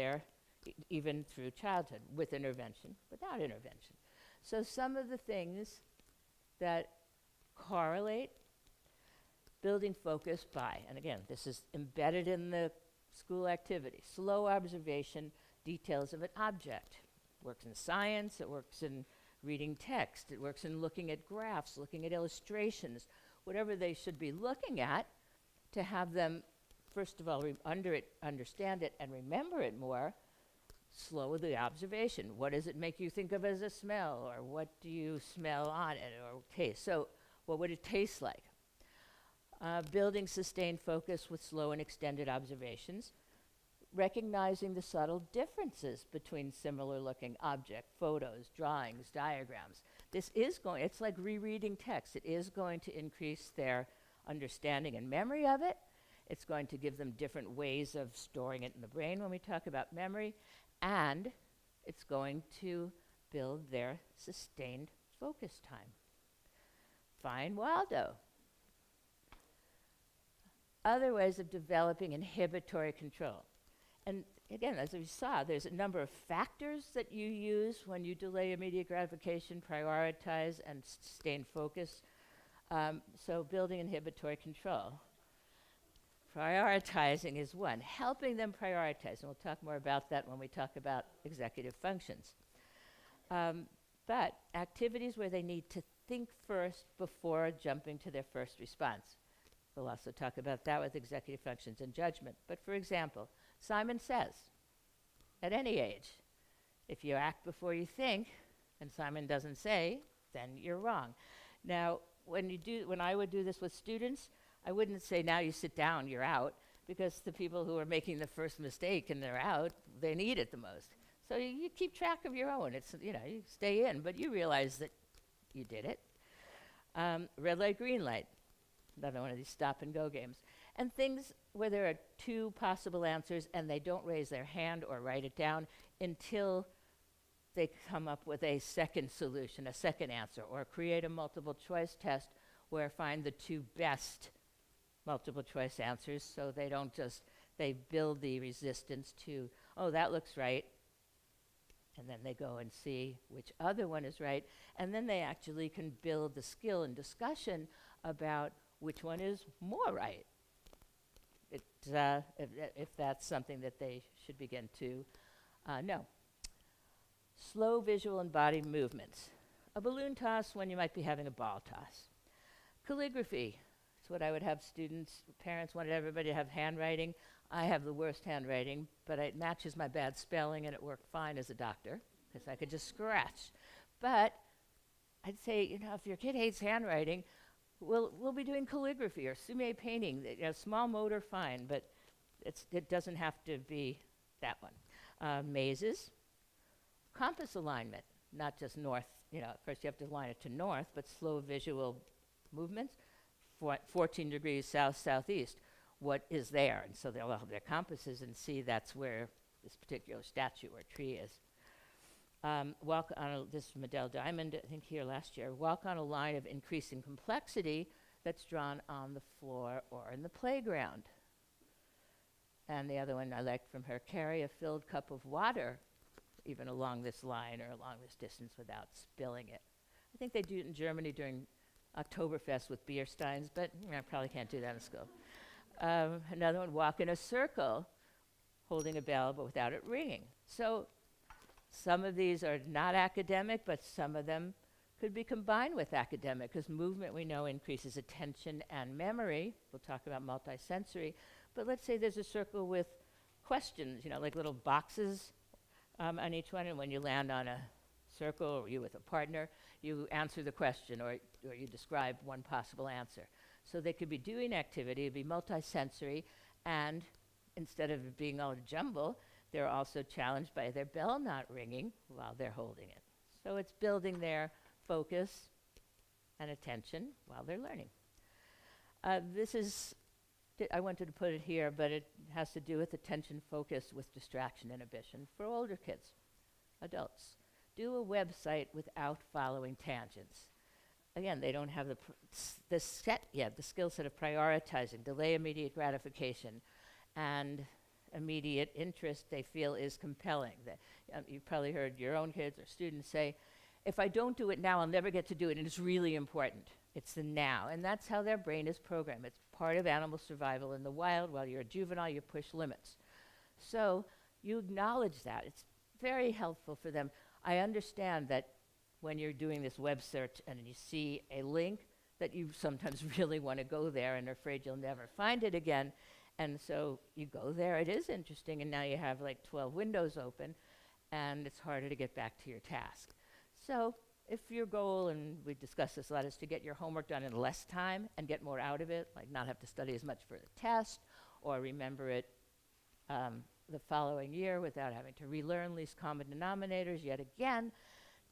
even through childhood, with intervention, without intervention. So some of the things that correlate building focus by, and again, this is embedded in the school activity, slow observation, details of an object. It works in science, it works in reading text, it works in looking at graphs, looking at illustrations. whatever they should be looking at, to have them, first of all, understand it and remember it more. Slow the observation. What does it make you think of as a smell? Or what do you smell on it or taste? So what would it taste like? Building sustained focus with slow and extended observations. Recognizing the subtle differences between similar looking objects, photos, drawings, diagrams. It's like rereading text. It is going to increase their understanding and memory of it. It's going to give them different ways of storing it in the brain when we talk about memory. And it's going to build their sustained focus time. Find Waldo. Other ways of developing inhibitory control. And again, as we saw, there's a number of factors that you use when you delay immediate gratification, prioritize, and sustain focus. So building inhibitory control. Prioritizing is one, helping them prioritize, and we'll talk more about that when we talk about executive functions. But activities where they need to think first before jumping to their first response. We'll also talk about that with executive functions and judgment. But for example, Simon says, at any age, if you act before you think, and Simon doesn't say, then you're wrong. Now, when I would do this with students, I wouldn't say, now you sit down, you're out, because the people who are making the first mistake and they're out, they need it the most. So you keep track of your own. It's, you stay in, but you realize that you did it. Red light, green light, another one of these stop and go games. And things where there are two possible answers and they don't raise their hand or write it down until they come up with a second solution, a second answer, or create a multiple choice test where find the two best multiple choice answers, so they build the resistance to, oh, that looks right, and then they go and see which other one is right, and then they actually can build the skill and discussion about which one is more right. If that's something that they should begin to know. Slow visual and body movements. A balloon toss when you might be having a ball toss. Calligraphy. It's what I would have students, parents wanted everybody to have handwriting. I have the worst handwriting, but it matches my bad spelling, and it worked fine as a doctor because I could just scratch. But I'd say, if your kid hates handwriting, we'll be doing calligraphy or sume painting. Small motor, fine, but it doesn't have to be that one. Mazes, compass alignment, not just north. First you have to align it to north, but slow visual movements. 14 degrees south, southeast. What is there? And so they'll have their compasses and see that's where this particular statue or tree is. Walk on this is Medell Diamond, I think here last year. Walk on a line of increasing complexity that's drawn on the floor or in the playground. And the other one I liked from her, carry a filled cup of water even along this line or along this distance without spilling it. I think they do it in Germany during Oktoberfest with beer steins, but I probably can't do that in school. Another one, walk in a circle, holding a bell but without it ringing. So some of these are not academic, but some of them could be combined with academic, because movement, we know, increases attention and memory. We'll talk about multisensory. But let's say there's a circle with questions, like little boxes on each one, and when you land on a circle, or you with a partner, you answer the question, or you describe one possible answer. So they could be doing activity, it'd be multisensory, and instead of it being all a jumble, they're also challenged by their bell not ringing while they're holding it. So it's building their focus and attention while they're learning. I wanted to put it here, but it has to do with attention focus with distraction inhibition for older kids, adults. Do a website without following tangents. Again, they don't have the skill set of prioritizing, delay immediate gratification, and immediate interest they feel is compelling. You've probably heard your own kids or students say, if I don't do it now, I'll never get to do it, and it's really important. It's the now, and that's how their brain is programmed. It's part of animal survival in the wild. While you're a juvenile, you push limits. So you acknowledge that. It's very helpful for them. I understand that when you're doing this web search and you see a link, that you sometimes really want to go there and are afraid you'll never find it again. And so you go there, it is interesting, and now you have like 12 windows open, and it's harder to get back to your task. So if your goal, and we discussed this a lot, is to get your homework done in less time and get more out of it, like not have to study as much for the test, or remember it the following year without having to relearn least common denominators yet again,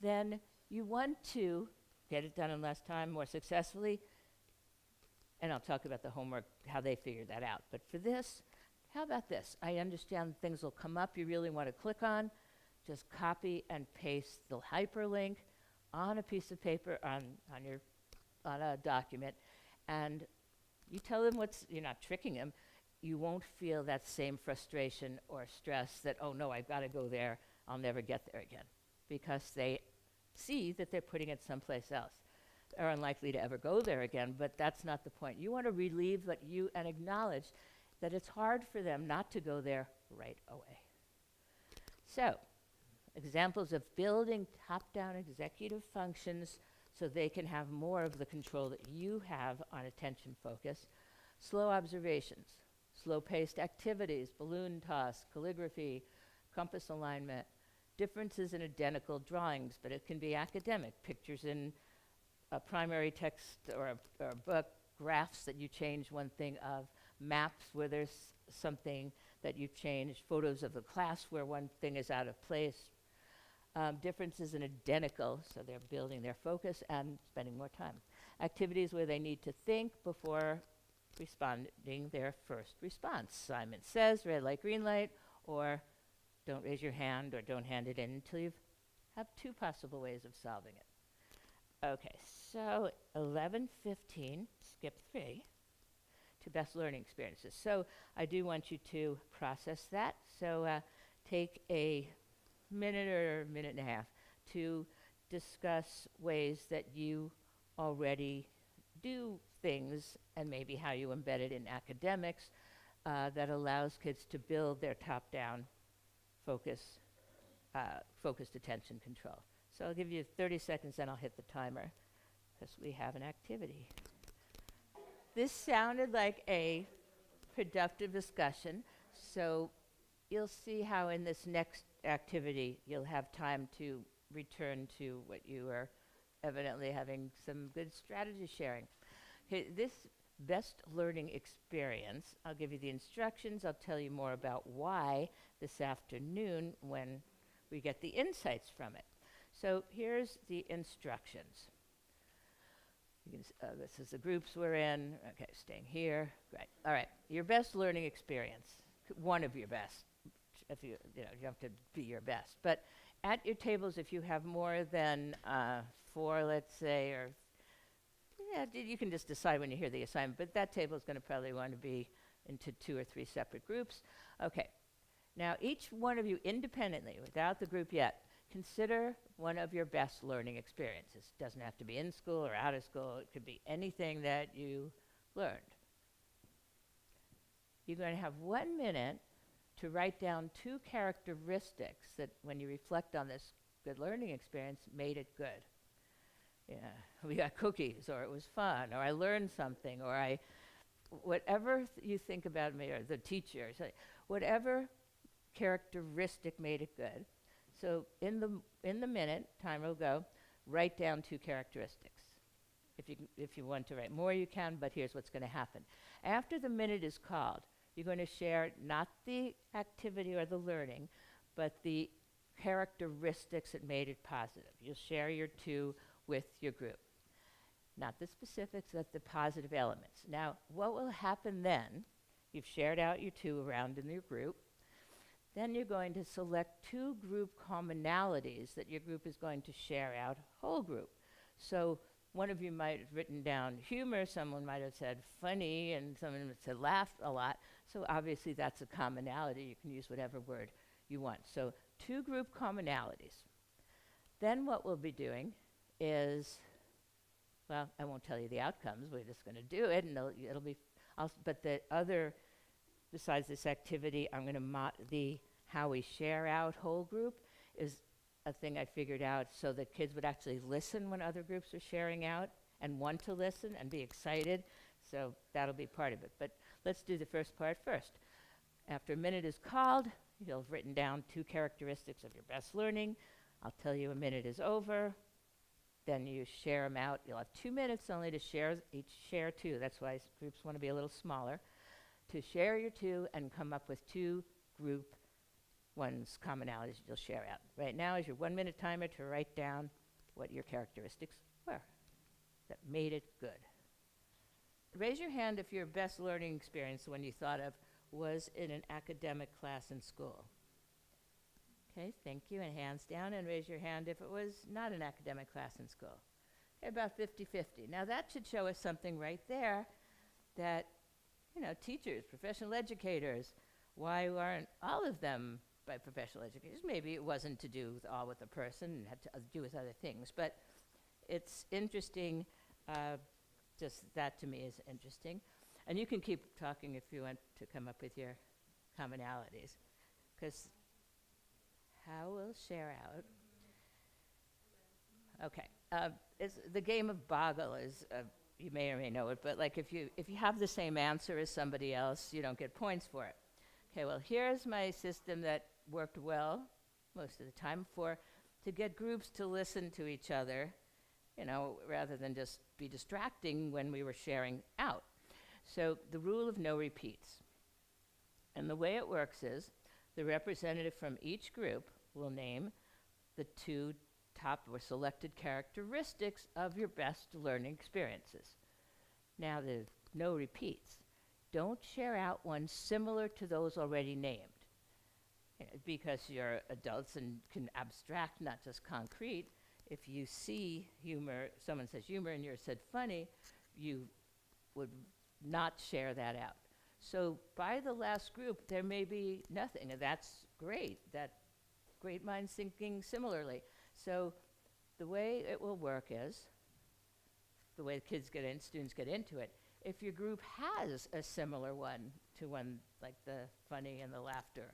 then you want to get it done in less time, more successfully. And I'll talk about the homework, how they figure that out. But for this, how about this? I understand things will come up you really want to click on. Just copy and paste the hyperlink on a piece of paper, on a document, and you tell them you're not tricking them. You won't feel that same frustration or stress that, oh no, I've got to go there, I'll never get there again, because they see that they're putting it someplace else. They're unlikely to ever go there again, but that's not the point. You want to relieve and acknowledge that it's hard for them not to go there right away. So, examples of building top-down executive functions so they can have more of the control that you have on attention focus. Slow observations, slow-paced activities, balloon toss, calligraphy, compass alignment, differences in identical drawings, but it can be academic, pictures in a primary text or a book, graphs that you change one thing of, maps where there's something that you've changed, photos of the class where one thing is out of place, differences in identical, so they're building their focus and spending more time. Activities where they need to think before responding their first response. Simon says, red light, green light, or don't raise your hand or don't hand it in until you have two possible ways of solving it. Okay, so 11:15, skip 3, to best learning experiences. So I do want you to process that. So take a minute or a minute and a half to discuss ways that you already do things and maybe how you embed it in academics that allows kids to build their top-down focused attention control. So I'll give you 30 seconds, then I'll hit the timer because we have an activity. This sounded like a productive discussion, so you'll see how in this next activity you'll have time to return to what you are evidently having some good strategy sharing. Okay, this best learning experience, I'll give you the instructions, I'll tell you more about why this afternoon when we get the insights from it. So here's the instructions. This is the groups we're in. Okay, staying here. Great. All right. Your best learning experience. One of your best. If you have to be your best. But at your tables, if you have more than 4, let's say, or you can just decide when you hear the assignment. But that table is going to probably want to be into 2 or 3 separate groups. Okay. Now, each one of you independently, without the group yet, consider one of your best learning experiences. It doesn't have to be in school or out of school. It could be anything that you learned. You're going to have 1 minute to write down 2 characteristics that, when you reflect on this good learning experience, made it good. Yeah, we got cookies, or it was fun, or I learned something, or whatever you think about me, or the teacher, so whatever characteristic made it good. So in the minute, timer will go, write down 2 characteristics. If you want to write more, you can, but here's what's going to happen. After the minute is called, you're going to share not the activity or the learning, but the characteristics that made it positive. You'll share your 2 with your group. Not the specifics, but the positive elements. Now, what will happen then, you've shared out your 2 around in your group, then you're going to select 2 group commonalities that your group is going to share out whole group. So one of you might have written down humor, someone might have said funny, and someone would said laugh a lot. So obviously that's a commonality. You can use whatever word you want. So 2 group commonalities. Then what we'll be doing is, well, I won't tell you the outcomes. We're just going to do it, and it'll be, but the other, besides this activity, I'm going to how we share out whole group is a thing I figured out so that kids would actually listen when other groups are sharing out and want to listen and be excited. So that'll be part of it. But let's do the first part first. After a minute is called, you'll have written down 2 characteristics of your best learning. I'll tell you a minute is over. Then you share them out. You'll have 2 minutes only to share, each share 2. That's why groups want to be a little smaller. To share your 2 and come up with 2 group ones, commonalities you'll share out. Right now is your 1-minute timer to write down what your characteristics were that made it good. Raise your hand if your best learning experience, the one you thought of, was in an academic class in school. Okay, thank you, and hands down, and raise your hand if it was not an academic class in school. Okay, about 50-50. Now that should show us something right there that, you know, teachers, professional educators, why aren't all of them by professional educators? Maybe it wasn't to do with the person and had to do with other things, but it's interesting, just that to me is interesting. And you can keep talking if you want to come up with your commonalities, because how we'll share out. Okay, it's the game of Boggle is, you may or may know it, but like if you have the same answer as somebody else, you don't get points for it. Okay, well here's my system that worked well most of the time to get groups to listen to each other, you know, rather than just be distracting when we were sharing out. So the rule of no repeats. And the way it works is the representative from each group will name the 2 top or selected characteristics of your best learning experiences. Now the no repeats. Don't share out one similar to those already named. Because you're adults and can abstract, not just concrete. If you see humor, someone says humor and you're said funny, you would not share that out. So by the last group, there may be nothing, and that's great. That great minds thinking similarly. So the way it will work is, the way the kids get in, students get into it, if your group has a similar one to one like the funny and the laughter,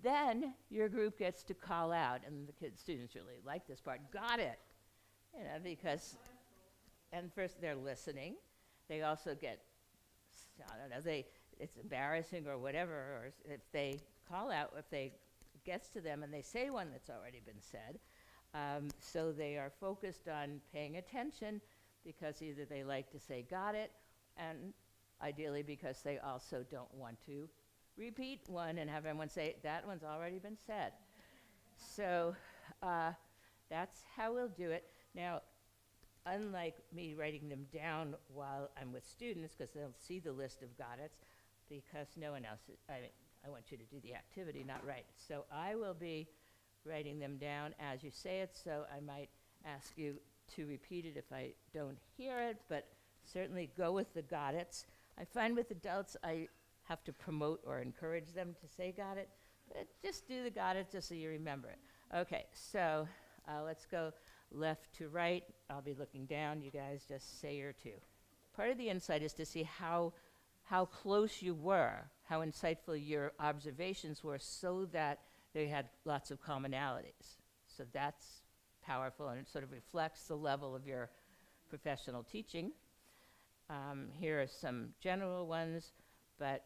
then your group gets to call out, and the kids, students really like this part, got it, you know, because, and first they're listening. They also get, I don't know, it's embarrassing or whatever, or if they call out, if they gets to them and they say one that's already been said, so they are focused on paying attention because either they like to say got it, and ideally because they also don't want to repeat one and have everyone say that one's already been said. So that's how we'll do it. Now, unlike me writing them down while I'm with students, because they'll see the list of got-its, because no one else, I want you to do the activity, not write it. So I will be writing them down as you say it, so I might ask you to repeat it if I don't hear it, but certainly go with the got-its. I find with adults, I have to promote or encourage them to say got it, but just do the got it just so you remember it. Okay, so let's go left to right. I'll be looking down. You guys just say your 2. Part of the insight is to see how close you were, how insightful your observations were, so that they had lots of commonalities. So that's powerful, and it sort of reflects the level of your professional teaching. Here are some general ones, but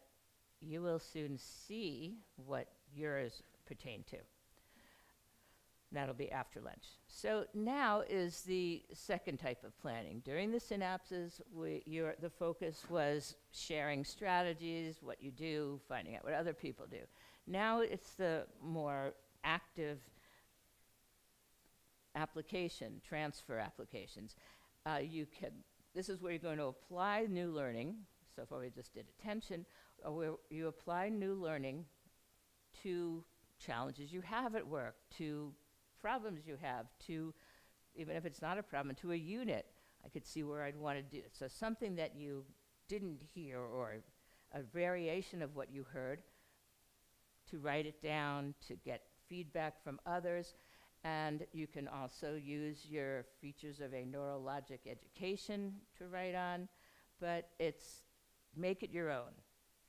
you will soon see what yours pertain to. That'll be after lunch. So now is the second type of planning. During the synapses, the focus was sharing strategies, what you do, finding out what other people do. Now it's the more active application, transfer applications. This is where you're going to apply new learning. So far we just did attention. Where you apply new learning to challenges you have at work, to problems you have, to, even if it's not a problem, to a unit. I could see where I'd want to do it. So something that you didn't hear, or a variation of what you heard, to write it down, to get feedback from others. And you can also use your features of a neurologic education to write on, but make it your own.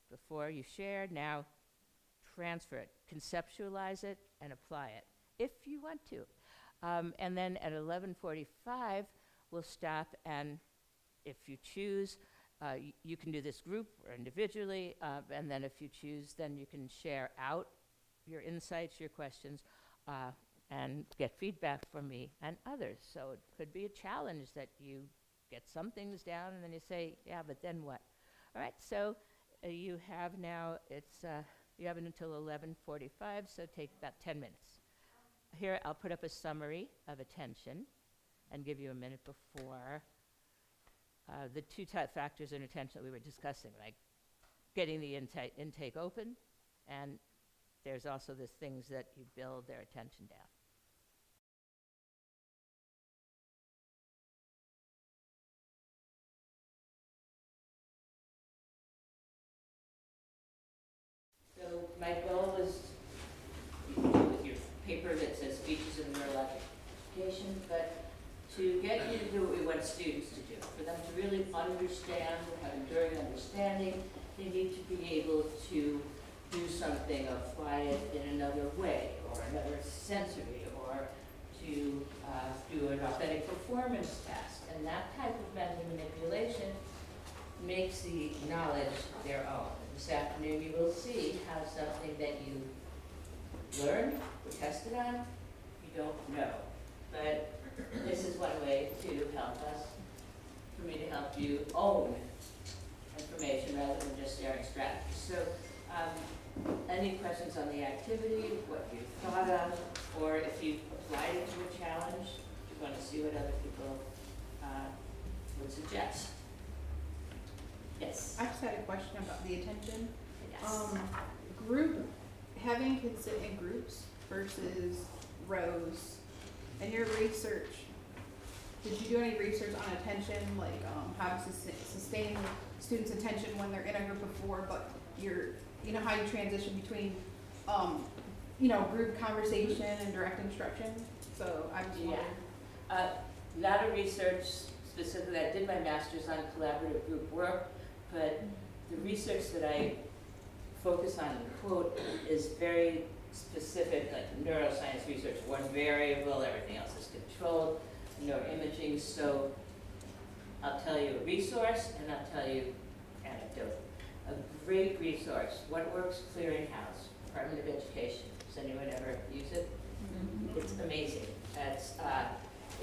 Before you share, now transfer it, conceptualize it, and apply it, if you want to. And then at 11:45, we'll stop, and if you choose, you can do this group or individually, and then if you choose, then you can share out your insights, your questions, and get feedback from me and others. So it could be a challenge that you get some things down and then you say, yeah, but then what? All right, so you have now, you have it until 11:45, so take about 10 minutes. Here, I'll put up a summary of attention and give you a minute before the two factors in attention that we were discussing, like getting the intake open, and there's also the things that you build their attention down. So my goal is with your paper that says features of neurologic education, but to get you to do what we want students to do, for them to really understand, have enduring understanding, they need to be able to do something, apply it in another way, or another sensory, or to do an authentic performance task. And that type of mental manipulation makes the knowledge their own. This afternoon you will see how something that you learned or tested on, you don't know. But this is one way to help us, for me to help you own information rather than just sharing strategies. So any questions on the activity, what you thought of, or if you applied it to a challenge, you want to see what other people would suggest. Yes? I just had a question about the attention. Yes. Having kids sit in groups versus rows. In your research, did you do any research on attention, like how to sustain students' attention when they're in a group of four, but you know how you transition between, group conversation and direct instruction? So I was wondering. Not a research specifically. I did my master's on collaborative group work, but the research that I focus on and quote is very specific, like neuroscience research, one variable, everything else is controlled, neuroimaging. So I'll tell you a resource and I'll tell you anecdote. A great resource, What Works Clearinghouse, Department of Education. Does anyone ever use it? Mm-hmm. It's amazing.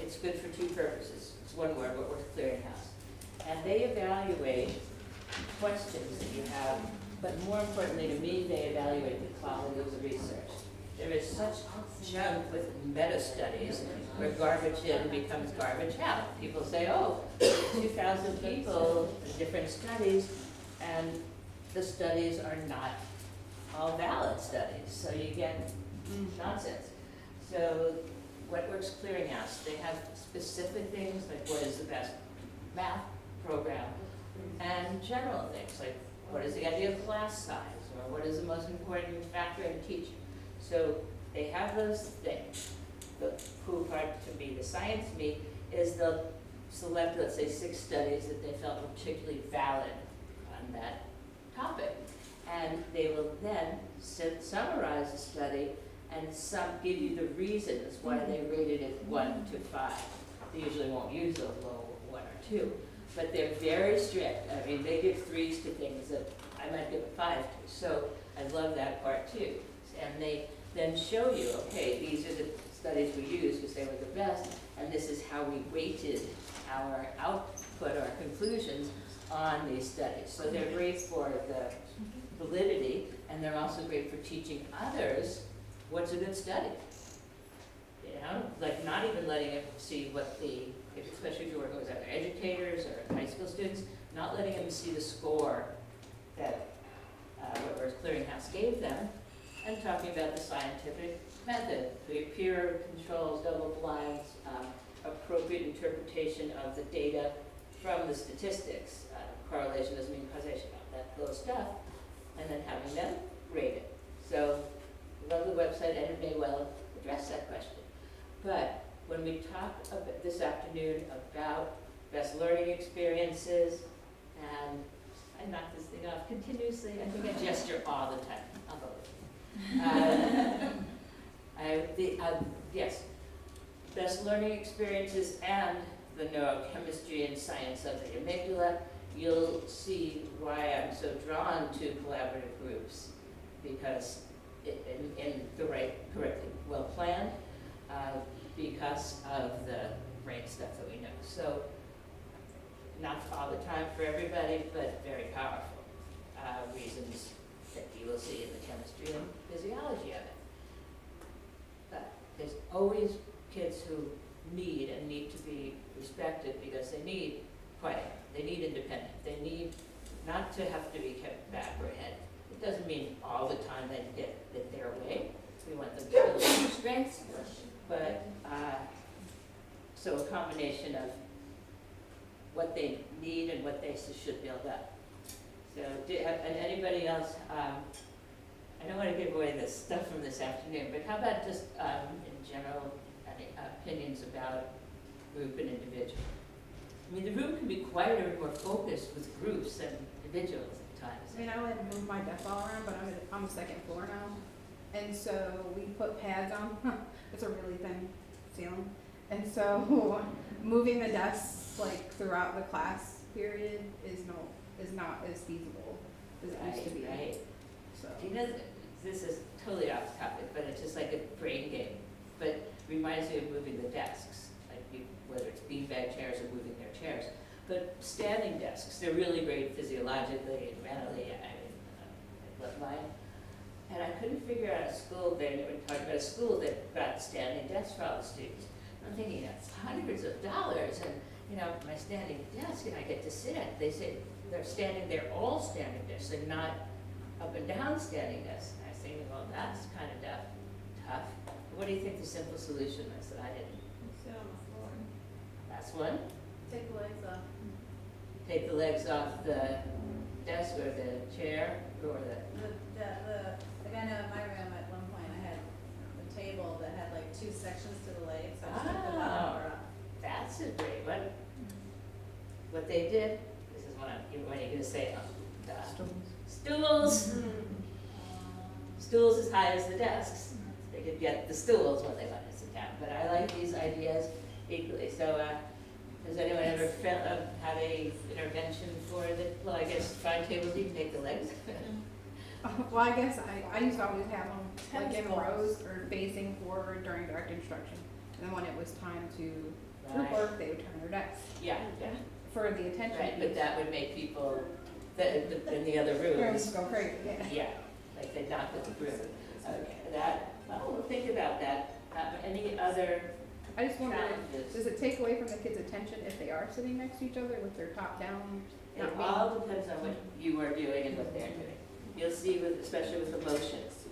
It's good for two purposes. It's one word, What Works Clearinghouse. And they evaluate questions that you have, but more importantly to me, they evaluate the quality of the research. There is such junk with meta-studies where garbage in becomes garbage out. People say, oh, 2,000 people, different studies, and the studies are not all valid studies, so you get nonsense. So What Works Clearinghouse, they have specific things like what is the best math program, and general things like what is the idea of class size, or what is the most important factor in teaching. So they have those things. The cool part to me, the science me, is they'll select, let's say, 6 studies that they felt were particularly valid on that topic. And they will then summarize the study and give you the reasons why they rated it 1 to 5. They usually won't use a low 1 or 2. But they're very strict. I mean, they give 3s to things that I might give a 5 to. So I love that part too. And they then show you, okay, these are the studies we used because they were the best, and this is how we weighted our output, our conclusions on these studies. So they're great for the validity, and they're also great for teaching others what's a good study. You know, like not even letting them see what especially if you're working with other educators or high school students, not letting them see the score that What Works Clearinghouse gave them, and talking about the scientific method, the peer controls, double blinds, appropriate interpretation of the data from the statistics. Correlation doesn't mean causation, those stuff, and then having them rate it. So, love the website, and it may well address that question. But when we talk this afternoon about best learning experiences, and I knock this thing off continuously, I think I gesture all the time. I'll go with it. Yes, best learning experiences and the neurochemistry and science of the amygdala, you'll see why I'm so drawn to collaborative groups, because in the right, correctly, well planned, because of the brain stuff that we know. So, not all the time for everybody, but very powerful reasons that you will see in the chemistry and physiology of it. But there's always kids who need to be respected because they need quiet, they need independence, they need not to have to be kept back or ahead. It doesn't mean all the time they get their way. We want them to build their strengths, but so a combination of what they need and what they should build up. So, and anybody else, I don't want to give away the stuff from this afternoon, but how about just in general, any opinions about group and individual? I mean, the room can be quieter and more focused with groups than individuals at times. I mean, I like move my desk all around, but I'm on the second floor now. And so we put pads on. It's a really thin ceiling. And so moving the desks like throughout the class period is not as feasible as it used to be. Right. So You know, this is totally off topic, but it's just like a brain game. But reminds me of moving the desks, like whether it's beanbag chairs or moving their chairs. But standing desks, they're really great physiologically and mentally. I mean, I love mine. And I couldn't figure out a school, they were talking about a school that got standing desks for all the students. I'm thinking, that's hundreds of dollars, and my standing desk, and I get to sit at it. They say they're all standing desks, they're not up and down standing desks. And I was thinking, well, that's kind of tough. What do you think the simple solution is that I didn't? Sit on the floor. That's one. Take the legs off. Take the legs off the desk or the chair or Like I know in my room at one point I had a table that had like two sections to the legs. So I just took the bottom part off. That's a great one. What they did, this is what you're going to say, stools. Stools as high as the desks. They could get the stools when they wanted to sit down. But I like these ideas equally. So has anyone ever had a intervention for the, well, I guess fine tables, you can take the legs. well, I guess I used to always have them like in Tennis balls. rows or facing forward during direct instruction. And then when it was time to group Right. work, they would turn their desks Yeah, for the attention. right, but that would make people in the other Rooms rooms, go crazy, yeah. yeah, like they knock with the broom. Okay, we'll think about that. Any other I just wonder, challenges? does it take away from the kids' attention if they are sitting next to each other with their top down? It Not me. all depends on what you are doing and what they're doing. You'll see, especially with emotions,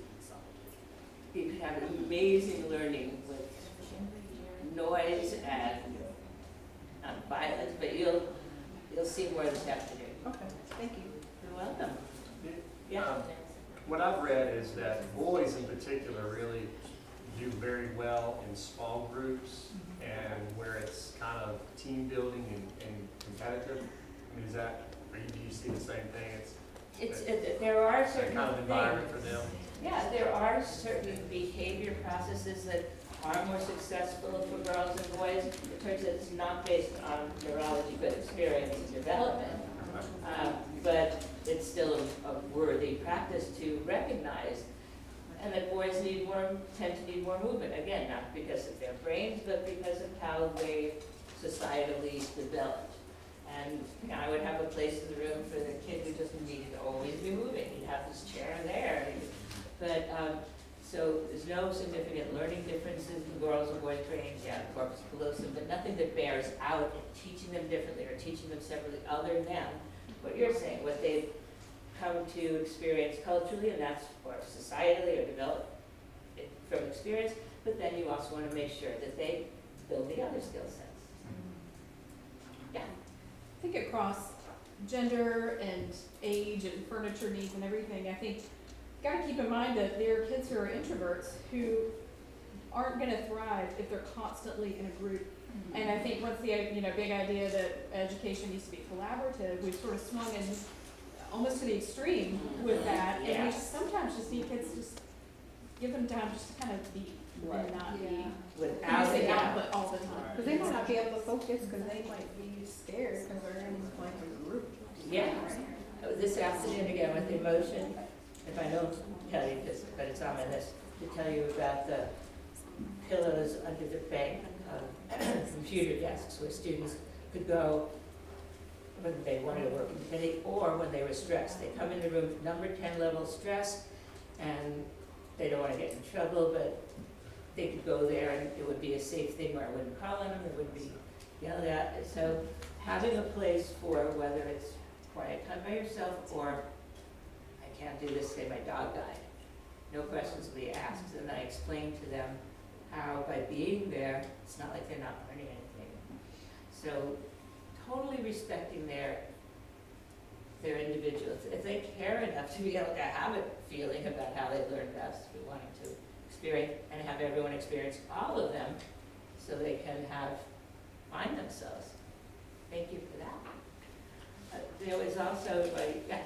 you can have amazing learning with noise and violence, but you'll see more this afternoon. Okay, thank you. You're welcome. Yeah. What I've read is that boys in particular really do very well in small groups and where it's kind of team building and competitive. I mean, do you see the same thing? There are That certain kind of environment things. for them? Yeah, there are certain behavior processes that are more successful for girls and boys. It turns out it's not based on neurology, but experience and development. But it's still a worthy practice to recognize. And that boys tend to need more movement. Again, not because of their brains, but because of how they societally developed. And I would have a place in the room for the kid who just needed to always be moving. He'd have this chair there. But so there's no significant learning differences in girls or boys' brains. Yeah, corpus callosum, but nothing that bears out in teaching them differently or teaching them separately, other than what you're saying, what they've come to experience culturally, and that's or societally or develop it from experience. But then you also want to make sure that they build the other skill sets. Yeah. I think across gender and age and furniture needs and everything, I think gotta keep in mind that there are kids who are introverts who aren't gonna thrive if they're constantly in a group. And I think once the big idea that education needs to be collaborative, we've sort of swung in almost to the extreme with that. And Yeah. we sometimes just need kids give them time just to kind of be Right. and not be Yeah. Without a producing doubt. output all the time. Cause they might not be able to focus, cause they might be scared, cause they're in like a group. Yeah. This afternoon again with the motion, if I don't tell you this, but it's on my list, to tell you about the pillows under the bank of computer desks where students could go when they wanted to work independently or when they were stressed. They come in the room, number 10 level stress, and they don't want to get in trouble, but they could go there and it would be a safe thing where I wouldn't call on them, it wouldn't be yelled at. So having a place for whether it's quiet time by yourself or I can't do this, say my dog died. No questions will be asked, and I explain to them how by being there, it's not like they're not learning anything. So totally respecting their individuals. If they care enough to be able to have a feeling about how they learn best, we wanting to experience and have everyone experience all of them so they can find themselves. Thank you for that. There was also, yeah.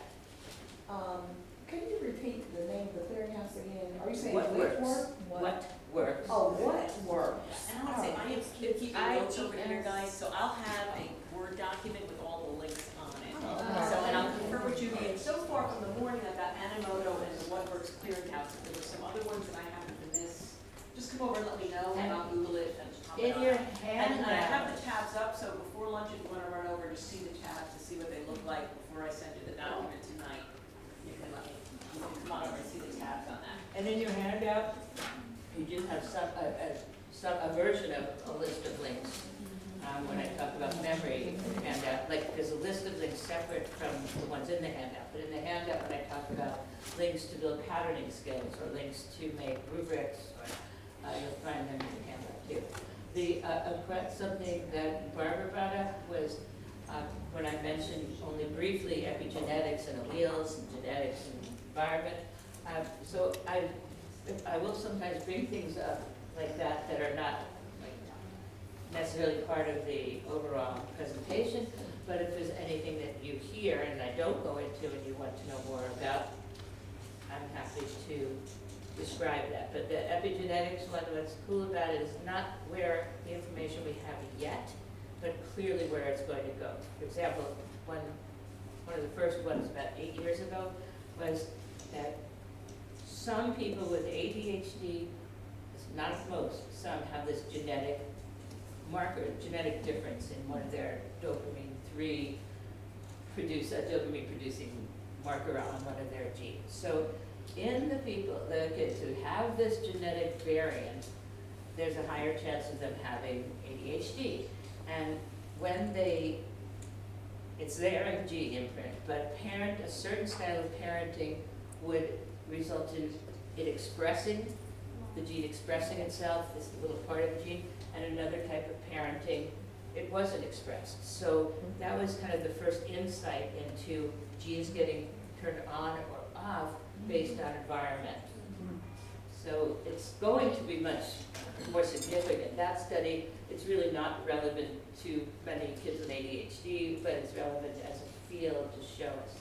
Can you repeat the name of the clearinghouse again? Are you saying What which works? work? What works? Oh, what works? And I want to say, I am keeping I notes over here, keep- guys, so I'll have a Word document with all the links on it. Oh. So, and I'll confirm with Judy, and so far from the morning, I've got Animoto and the What Works Clearinghouse, if there were some other ones that I happen to miss, just come over and let me know, and I'll Google it and just comment In on your it. And I have handout, the tabs up, so before lunch, if you want to run over, just see the tabs to see what they look like before I send you the document tonight. You can come on over and see the tabs on that. and in your handout, you do have a version of a list of links. When I talk about memory in the handout, like there's a list of links separate from the ones in the handout. But in the handout, when I talk about links to build patterning skills or links to make rubrics, or, you'll find them in the handout too. Something that Barbara brought up was when I mentioned only briefly epigenetics and alleles and genetics and environment. So I will sometimes bring things up like that that are not necessarily part of the overall presentation, but if there's anything that you hear and I don't go into and you want to know more about, I'm happy to describe that. But the epigenetics one, what's cool about it is not where the information we have yet, but clearly where it's going to go. For example, one of the first ones about 8 years ago was that some people with ADHD, not most, some have this genetic marker, genetic difference in one of their dopamine producing marker on one of their genes. So in the kids who have this genetic variant, there's a higher chance of them having ADHD. And when it's there in the gene imprint, but a certain style of parenting would result in it expressing, the gene expressing itself, this little part of the gene, and another type of parenting, it wasn't expressed. So that was kind of the first insight into genes getting turned on or off based on environment. So it's going to be much more significant. That study, it's really not relevant to many kids with ADHD, but it's relevant as a field to show us